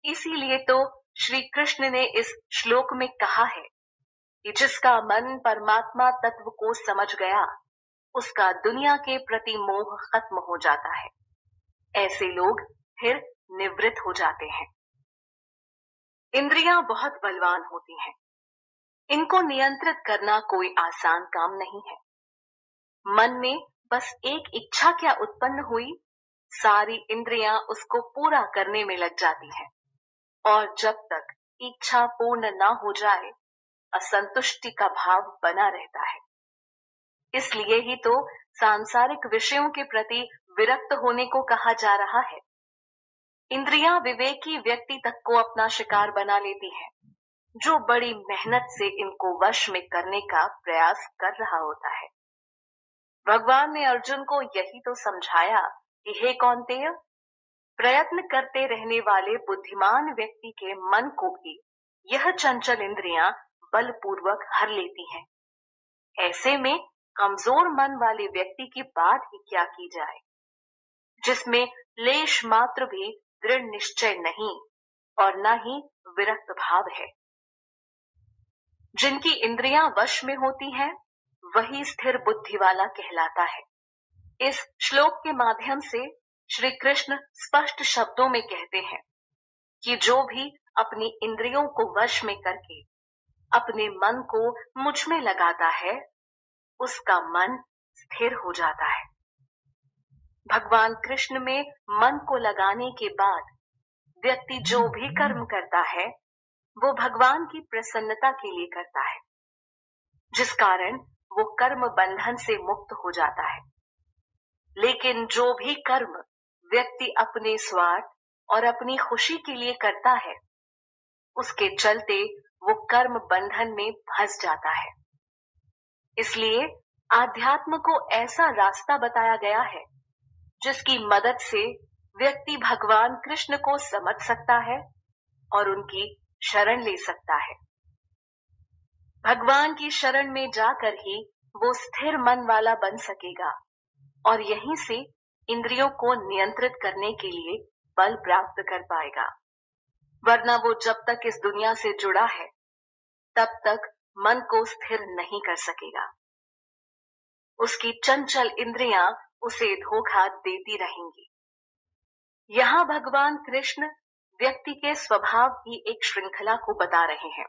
इसीलिए तो श्री कृष्ण ने इस श्लोक में कहा है कि जिसका मन परमात्मा तत्व को समझ गया, उसका दुनिया के प्रति मोह खत्म हो जाता है। ऐसे लोग फिर निवृत्त हो जाते हैं। इंद्रियां बहुत बलवान होती हैं। इनको नियंत्रित करना कोई आसान काम नहीं है। मन में बस एक इच्छा क्या उत्पन्न हुई, सारी इंद्रियां उसको पूरा करने में लग जाती हैं और जब तक इच्छा पूर्ण ना हो जाए, असंतुष्टि का भाव बना रहता है। इसलिए ही तो सांसारिक विषयों के प्रति विरक्त होने को कहा जा रहा है। इंद्रियां विवेकी व्यक्ति तक को अपना शिकार बना लेती हैं, जो बड़ी मेहनत से इनको वश में करने का प्रयास कर रहा होता है। भगवान ने अर्जुन को यही तो समझाया कि हे कौन्तेय, प्रयत्न करते रहने वाले बुद्धिमान व्यक्ति के मन को भी यह चंचल इंद्रियां बलपूर्वक हर लेती हैं। ऐसे में कमजोर मन वाले व्यक्ति की बात ही क्या की जाए, जिसमें लेश मात्र भी दृढ़ निश्चय नहीं और न ही विरक्त भाव है। जिनकी इंद्रियां वश में होती हैं, वही स्थिर बुद्धि वाला कहलाता है। इस श्लोक के माध्यम से श्री कृष्ण स्पष्ट शब्दों में कहते हैं कि जो भी अपनी इंद्रियों को वश में करके अपने मन को मुझ में लगाता है, उसका मन स्थिर हो जाता है। भगवान कृष्ण में मन को लगाने के बाद व्यक्ति जो भी कर्म करता है, वो भगवान की प्रसन्नता के लिए करता है, जिस कारण वो कर्म बंधन से मुक्त हो जाता है। लेकिन जो भी कर्म व्यक्ति अपने स्वार्थ और अपनी खुशी के लिए करता है, उसके चलते वो कर्म बंधन में फंस जाता है। इसलिए आध्यात्म को ऐसा रास्ता बताया गया है जिसकी मदद से व्यक्ति भगवान कृष्ण को समझ सकता है और उनकी शरण ले सकता है। भगवान की शरण में जाकर ही वो स्थिर मन वाला बन सकेगा और यहीं से इंद्रियों को नियंत्रित करने के लिए बल प्राप्त कर पाएगा। वरना वो जब तक इस दुनिया से जुड़ा है, तब तक मन को स्थिर नहीं कर सकेगा। उसकी चंचल इंद्रियां उसे धोखा देती रहेंगी। यहाँ भगवान कृष्ण व्यक्ति के स्वभाव की एक श्रृंखला को बता रहे हैं,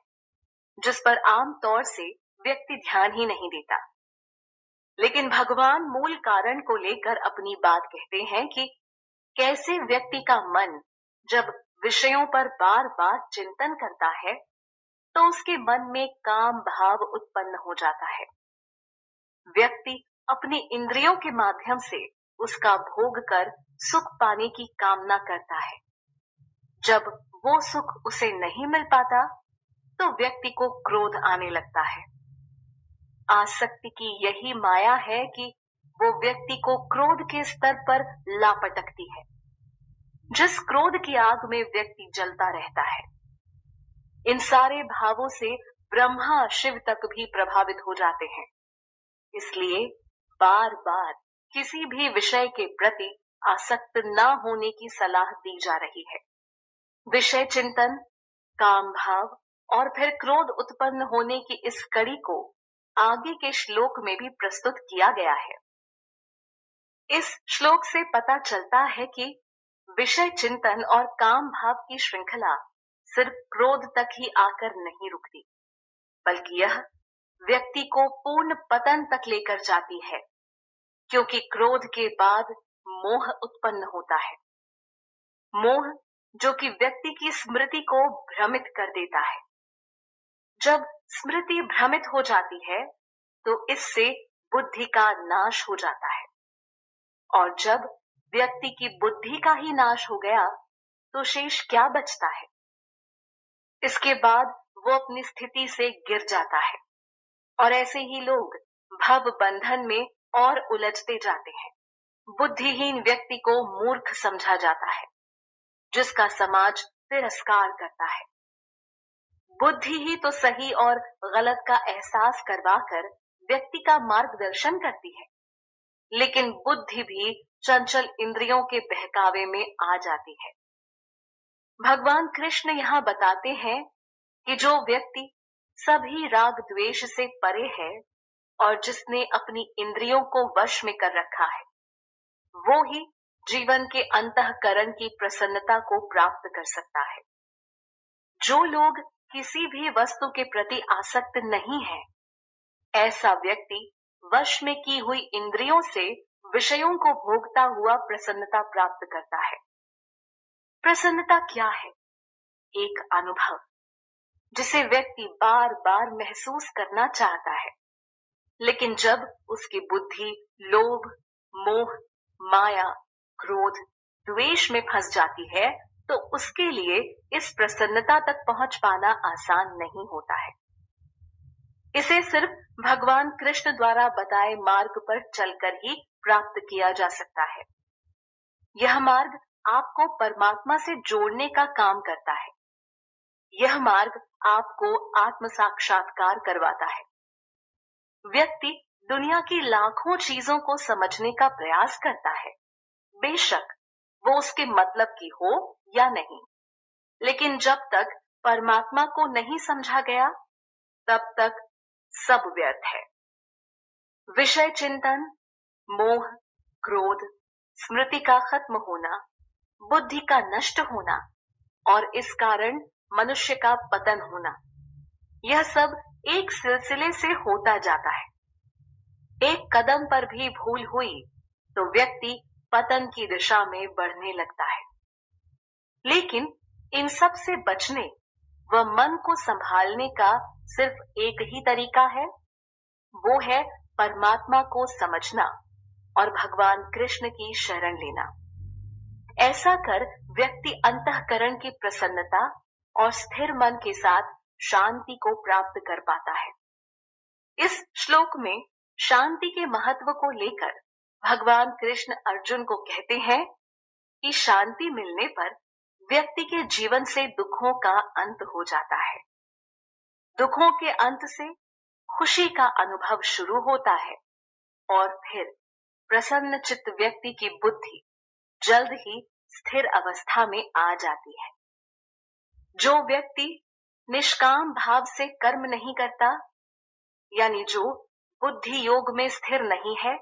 जिस पर आम तौर से व्यक्ति ध्यान ही नहीं देता। लेकिन भगवान मूल कारण को लेकर अपनी बात कहते हैं कि कैसे व्यक्ति का मन जब विषयों पर बार बार चिंतन करता है, तो उसके मन में काम भाव उत्पन्न हो जाता है। व्यक्ति अपनी इंद्रियों के माध्यम से उसका भोग कर सुख पाने की कामना करता है। जब वो सुख उसे नहीं मिल पाता तो व्यक्ति को क्रोध आने लगता है। आसक्ति की यही माया है कि वो व्यक्ति को क्रोध के स्तर पर लापटकती है। जिस क्रोध की आग में व्यक्ति जलता रहता है, इन सारे भावों से ब्रह्मा शिव तक भी प्रभावित हो जाते हैं। इसलिए बार बार किसी भी विषय के प्रति आसक्त न होने की सलाह दी जा रही है। विषय चिंतन, काम भाव और फिर क्रोध उत्पन्न होने की इस कड़ी को आगे के श्लोक में भी प्रस्तुत किया गया है। इस श्लोक से पता चलता है कि विषय चिंतन और काम भाव की श्रृंखला सिर्फ क्रोध तक ही आकर नहीं रुकती, बल्कि यह व्यक्ति को पूर्ण पतन तक लेकर जाती है, क्योंकि क्रोध के बाद मोह उत्पन्न होता है। मोह जो कि व्यक्ति की स्मृति को भ्रमित कर देता है। जब स्मृति भ्रमित हो जाती है तो इससे बुद्धि का नाश हो जाता है, और जब व्यक्ति की बुद्धि का ही नाश हो गया तो शेष क्या बचता है? इसके बाद वो अपनी स्थिति से गिर जाता है, और ऐसे ही लोग भव बंधन में और उलझते जाते हैं। बुद्धिहीन व्यक्ति को मूर्ख समझा जाता है, जिसका समाज तिरस्कार करता है। बुद्धि ही तो सही और गलत का एहसास करवाकर व्यक्ति का मार्गदर्शन करती है, लेकिन बुद्धि भी चंचल इंद्रियों के बहकावे में आ जाती है। भगवान कृष्ण यहाँ बताते हैं कि जो व्यक्ति सभी राग द्वेष से परे है और जिसने अपनी इंद्रियों को वश में कर रखा है, वो ही जीवन के अंतःकरण की प्रसन्नता को प्राप्त कर सकता है। जो लोग किसी भी वस्तु के प्रति आसक्त नहीं है, ऐसा व्यक्ति वश में की हुई इंद्रियों से विषयों को भोगता हुआ प्रसन्नता प्राप्त करता है। प्रसन्नता क्या है? एक अनुभव जिसे व्यक्ति बार बार महसूस करना चाहता है, लेकिन जब उसकी बुद्धि लोभ, मोह, माया, क्रोध, द्वेष में फंस जाती है तो उसके लिए इस प्रसन्नता तक पहुंच पाना आसान नहीं होता है। इसे सिर्फ भगवान कृष्ण द्वारा बताए मार्ग पर चलकर ही प्राप्त किया जा सकता है। यह मार्ग आपको परमात्मा से जोड़ने का काम करता है। यह मार्ग आपको आत्म साक्षात्कार करवाता है। व्यक्ति दुनिया की लाखों चीजों को समझने का प्रयास करता है, बेशक वो उसके मतलब की हो या नहीं, लेकिन जब तक परमात्मा को नहीं समझा गया तब तक सब व्यर्थ है। विषय चिंतन, मोह, क्रोध, स्मृति का खत्म होना, बुद्धि का नष्ट होना और इस कारण मनुष्य का पतन होना, यह सब एक सिलसिले से होता जाता है। एक कदम पर भी भूल हुई तो व्यक्ति पतन की दिशा में बढ़ने लगता है। लेकिन इन सब से बचने व मन को संभालने का सिर्फ एक ही तरीका है, वो है परमात्मा को समझना और भगवान कृष्ण की शरण लेना। ऐसा कर व्यक्ति अंतःकरण की प्रसन्नता और स्थिर मन के साथ शांति को प्राप्त कर पाता है। इस श्लोक में शांति के महत्व को लेकर भगवान कृष्ण अर्जुन को कहते हैं कि शांति मिलने पर व्यक्ति के जीवन से दुखों का अंत हो जाता है। दुखों के अंत से खुशी का अनुभव शुरू होता है और फिर प्रसन्न चित्त व्यक्ति की बुद्धि जल्द ही स्थिर अवस्था में आ जाती है। जो व्यक्ति निष्काम भाव से कर्म नहीं करता, यानी जो बुद्धि योग में स्थिर नहीं है,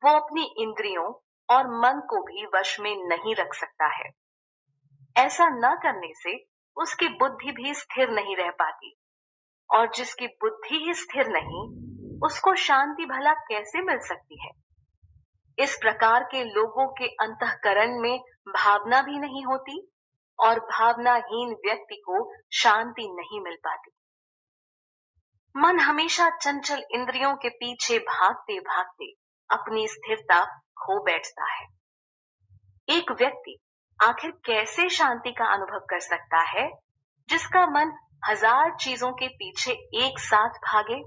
वो अपनी इंद्रियों और मन को भी वश में नहीं रख सकता है। ऐसा न करने से उसकी बुद्धि भी स्थिर नहीं रह पाती, और जिसकी बुद्धि ही स्थिर नहीं, उसको शांति भला कैसे मिल सकती है? इस प्रकार के लोगों के अंतःकरण में भावना भी नहीं होती और भावनाहीन व्यक्ति को शांति नहीं मिल पाती। मन हमेशा चंचल इंद्रियों के पीछे भागते भागते अपनी स्थिरता खो बैठता है। एक व्यक्ति आखिर कैसे शांति का अनुभव कर सकता है जिसका मन हजार चीजों के पीछे एक साथ भागे?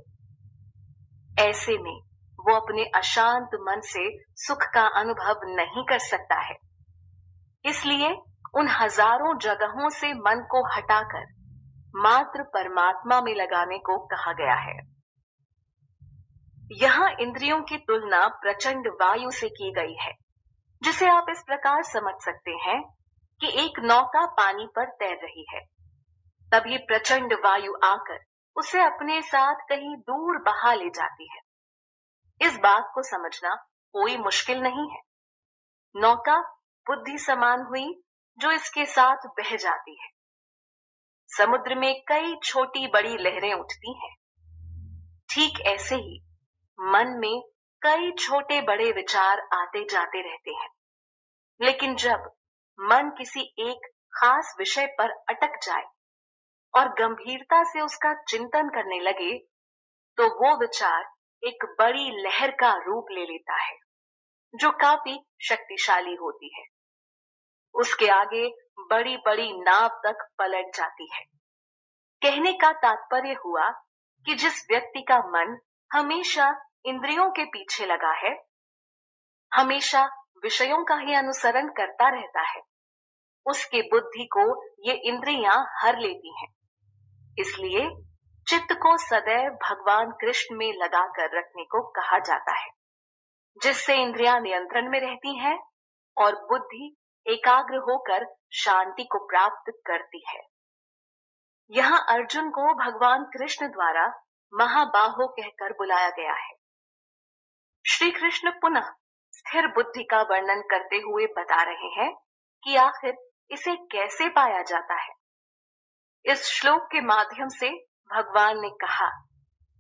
ऐसे में वो अपने अशांत मन से सुख का अनुभव नहीं कर सकता है। इसलिए उन हजारों जगहों से मन को हटाकर मात्र परमात्मा में लगाने को कहा गया है। यहाँ इंद्रियों की तुलना प्रचंड वायु से की गई है, जिसे आप इस प्रकार समझ सकते हैं कि एक नौका पानी पर तैर रही है। तभी प्रचंड वायु आकर उसे अपने साथ कहीं दूर बहा ले जाती है। इस बात को समझना कोई मुश्किल नहीं है। नौका बुद्धि समान हुई जो इसके साथ बह जाती है। समुद्र में कई छोटी बड़ी लहरें उठती हैं। ठीक ऐसे ही मन में कई छोटे बड़े विचार आते जाते रहते हैं। लेकिन जब मन किसी एक खास विषय पर अटक जाए और गंभीरता से उसका चिंतन करने लगे, तो वो विचार एक बड़ी लहर का रूप ले लेता है, जो काफी शक्तिशाली होती है। उसके आगे बड़ी बड़ी नाव तक पलट जाती है। कहने का तात्पर्य हुआ कि जिस व्यक्ति का मन हमेशा इंद्रियों के पीछे लगा है, हमेशा विषयों का ही अनुसरण करता रहता है, उसकी बुद्धि को ये इंद्रियां हर लेती हैं। इसलिए चित्त को सदैव भगवान कृष्ण में लगाकर रखने को कहा जाता है, जिससे इंद्रियां नियंत्रण में रहती हैं और बुद्धि एकाग्र होकर शांति को प्राप्त करती है। यहाँ अर्जुन को भगवान कृष्ण द्वारा महाबाहो कहकर बुलाया गया है। श्री कृष्ण पुनः स्थिर बुद्धि का वर्णन करते हुए बता रहे हैं कि आखिर इसे कैसे पाया जाता है। इस श्लोक के माध्यम से भगवान ने कहा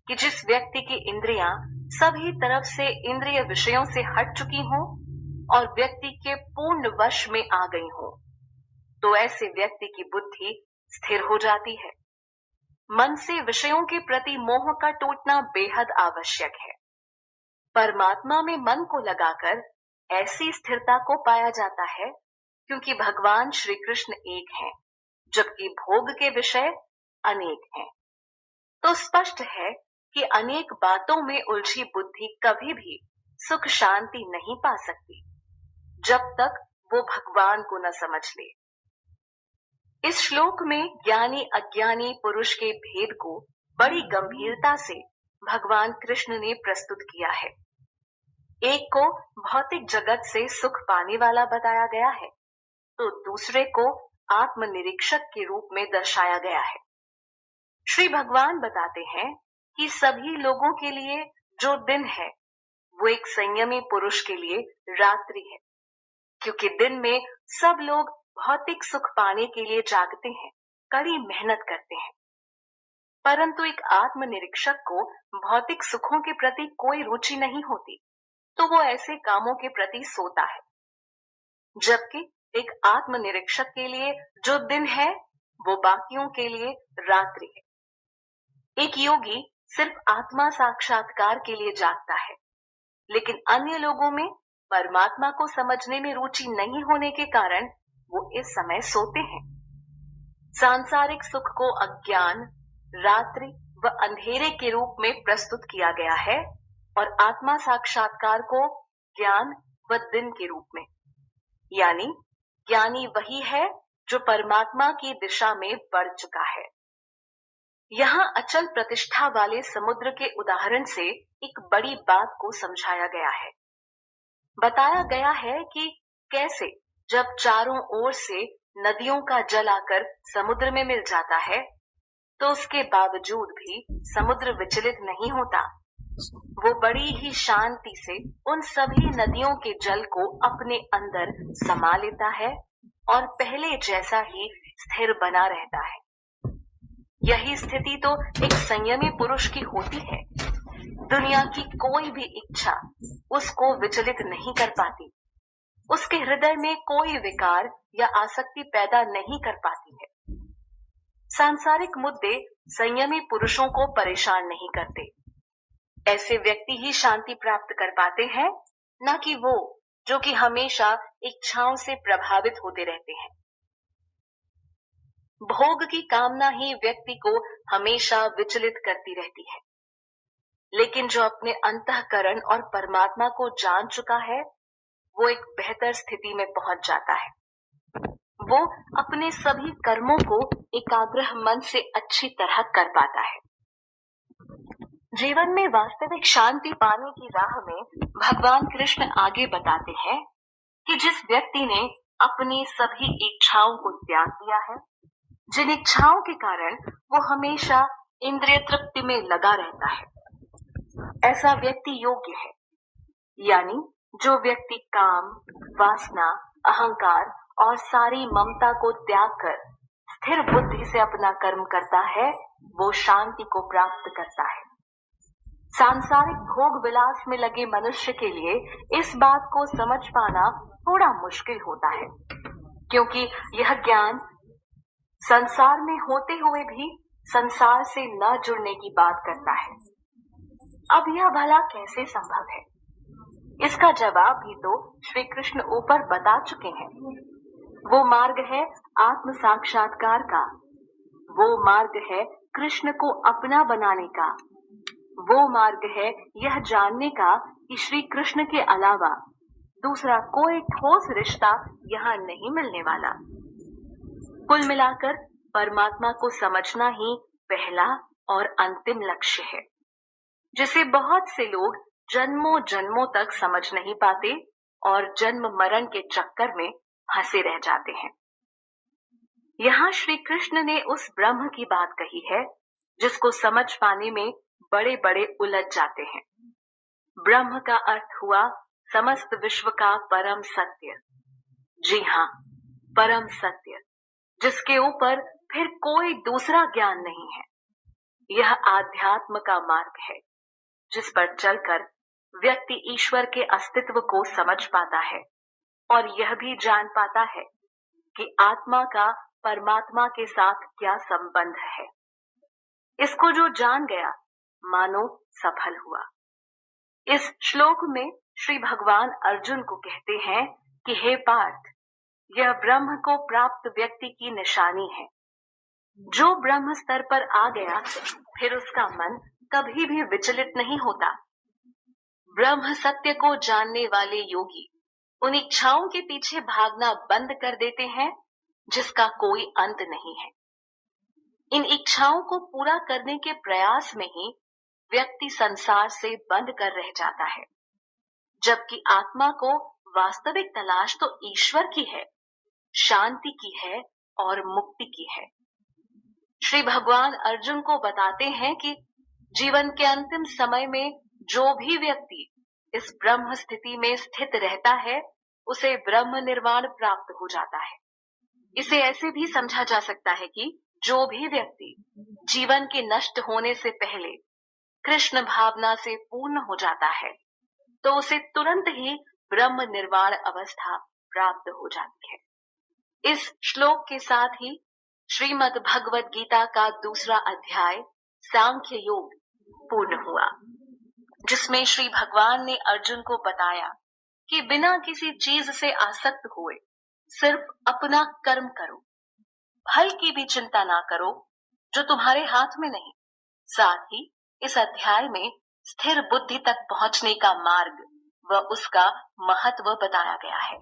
कि जिस व्यक्ति की इंद्रियां सभी तरफ से इंद्रिय विषयों से हट चुकी हों और व्यक्ति के पूर्ण वश में आ गई हों, तो ऐसे व्यक्ति की बुद्धि स्थिर हो जाती है। मन से विषयों के प्रति मोह का टूटना बेहद आवश्यक है। परमात्मा में मन को लगाकर ऐसी स्थिरता को पाया जाता है, क्योंकि भगवान श्री कृष्ण एक हैं, जबकि भोग के विषय अनेक हैं। तो स्पष्ट है कि अनेक बातों में उलझी बुद्धि कभी भी सुख शांति नहीं पा सकती, जब तक वो भगवान को न समझ ले। इस श्लोक में ज्ञानी अज्ञानी पुरुष के भेद को बड़ी गंभीरता से भगवान कृष्ण ने प्रस्तुत किया है। एक को भौतिक जगत से सुख पाने वाला बताया गया है, तो दूसरे को आत्मनिरीक्षक के रूप में दर्शाया गया है। श्री भगवान बताते हैं कि सभी लोगों के लिए जो दिन है वो एक संयमी पुरुष के लिए रात्रि है, क्योंकि दिन में सब लोग भौतिक सुख पाने के लिए जागते हैं, कड़ी मेहनत करते हैं, परंतु एक आत्मनिरीक्षक को भौतिक सुखों के प्रति कोई रुचि नहीं होती, तो वो ऐसे कामों के प्रति सोता है। जबकि एक आत्मनिरीक्षक के लिए जो दिन है वो बाकियों के लिए रात्रि है। एक योगी सिर्फ आत्मा साक्षात्कार के लिए जागता है, लेकिन अन्य लोगों में परमात्मा को समझने में रुचि नहीं होने के कारण वो इस समय सोते हैं। सांसारिक सुख को अज्ञान, रात्रि व अंधेरे के रूप में प्रस्तुत किया गया है और आत्मा साक्षात्कार को ज्ञान व दिन के रूप में। यानी ज्ञानी वही है जो परमात्मा की दिशा में बढ़ चुका है। यहाँ अचल प्रतिष्ठा वाले समुद्र के उदाहरण से एक बड़ी बात को समझाया गया है। बताया गया है कि कैसे जब चारों ओर से नदियों का जल आकर समुद्र में मिल जाता है, तो उसके बावजूद भी समुद्र विचलित नहीं होता। वो बड़ी ही शांति से उन सभी नदियों के जल को अपने अंदर समा लेता है और पहले जैसा ही स्थिर बना रहता है। यही स्थिति तो एक संयमी पुरुष की होती है। दुनिया की कोई भी इच्छा उसको विचलित नहीं कर पाती, उसके हृदय में कोई विकार या आसक्ति पैदा नहीं कर पाती है। सांसारिक मुद्दे संयमी पुरुषों को परेशान नहीं करते। ऐसे व्यक्ति ही शांति प्राप्त कर पाते हैं, न कि वो जो कि हमेशा इच्छाओं से प्रभावित होते रहते हैं। भोग की कामना ही व्यक्ति को हमेशा विचलित करती रहती है, लेकिन जो अपने अंतःकरण और परमात्मा को जान चुका है, वो एक बेहतर स्थिति में पहुंच जाता है। वो अपने सभी कर्मों को एकाग्र मन से अच्छी तरह कर पाता है। जीवन में वास्तविक शांति पाने की राह में भगवान कृष्ण आगे बताते हैं कि जिस व्यक्ति ने अपनी सभी इच्छाओं को त्याग दिया है, जिन इच्छाओं के कारण वो हमेशा इंद्रिय तृप्ति में लगा रहता है, ऐसा व्यक्ति योग्य है। यानी जो व्यक्ति काम, वासना, अहंकार और सारी ममता को त्याग कर स्थिर बुद्धि से अपना कर्म करता है, वो शांति को प्राप्त करता है। सांसारिक भोग विलास में लगे मनुष्य के लिए इस बात को समझ पाना थोड़ा मुश्किल होता है, क्योंकि यह ज्ञान संसार में होते हुए भी संसार से न जुड़ने की बात करता है। अब यह भला कैसे संभव है? इसका जवाब भी तो श्री कृष्ण ऊपर बता चुके हैं। वो मार्ग है आत्म साक्षात्कार का, वो मार्ग है कृष्ण को अपना बनाने का, वो मार्ग है यह जानने का कि श्री कृष्ण के अलावा दूसरा कोई ठोस रिश्ता यहाँ नहीं मिलने वाला। कुल मिलाकर परमात्मा को समझना ही पहला और अंतिम लक्ष्य है, जिसे बहुत से लोग जन्मों जन्मों तक समझ नहीं पाते और जन्म मरण के चक्कर में फंसे रह जाते हैं। यहाँ श्री कृष्ण ने उस ब्रह्म की बात कही है जिसको समझ पाने में बड़े बड़े उलझ जाते हैं। ब्रह्म का अर्थ हुआ समस्त विश्व का परम सत्य। जी हाँ, परम सत्य, जिसके ऊपर फिर कोई दूसरा ज्ञान नहीं है। यह आध्यात्म का मार्ग है जिस पर चलकर व्यक्ति ईश्वर के अस्तित्व को समझ पाता है और यह भी जान पाता है कि आत्मा का परमात्मा के साथ क्या संबंध है। इसको जो जान गया मानो सफल हुआ। इस श्लोक में श्री भगवान अर्जुन को कहते हैं कि हे पार्थ, यह ब्रह्म को प्राप्त व्यक्ति की निशानी है। जो ब्रह्म स्तर पर आ गया फिर उसका मन कभी भी विचलित नहीं होता। ब्रह्म सत्य को जानने वाले योगी उन इच्छाओं के पीछे भागना बंद कर देते हैं जिसका कोई अंत नहीं है। इन इच्छाओं को पूरा करने के प्रयास में ही व्यक्ति संसार से बंद कर रह जाता है, जबकि आत्मा को वास्तविक तलाश तो ईश्वर की है, शांति की है और मुक्ति की है। श्री भगवान अर्जुन को बताते हैं कि जीवन के अंतिम समय में जो भी व्यक्ति इस ब्रह्म स्थिति में स्थित रहता है, उसे ब्रह्म निर्वाण प्राप्त हो जाता है। इसे ऐसे भी समझा जा सकता है कि जो भी व्यक्ति जीवन के नष्ट होने से पहले कृष्ण भावना से पूर्ण हो जाता है, तो उसे तुरंत ही ब्रह्म निर्वाण अवस्था प्राप्त हो जाती है। इस श्लोक के साथ ही श्रीमद् भगवद गीता का दूसरा अध्याय सांख्य योग पूर्ण हुआ, जिसमें श्री भगवान ने अर्जुन को बताया कि बिना किसी चीज से आसक्त हुए सिर्फ अपना कर्म करो, फल की भी चिंता ना करो जो तुम्हारे हाथ में नहीं। साथ ही इस अध्याय में स्थिर बुद्धि तक पहुंचने का मार्ग व उसका महत्व बताया गया है।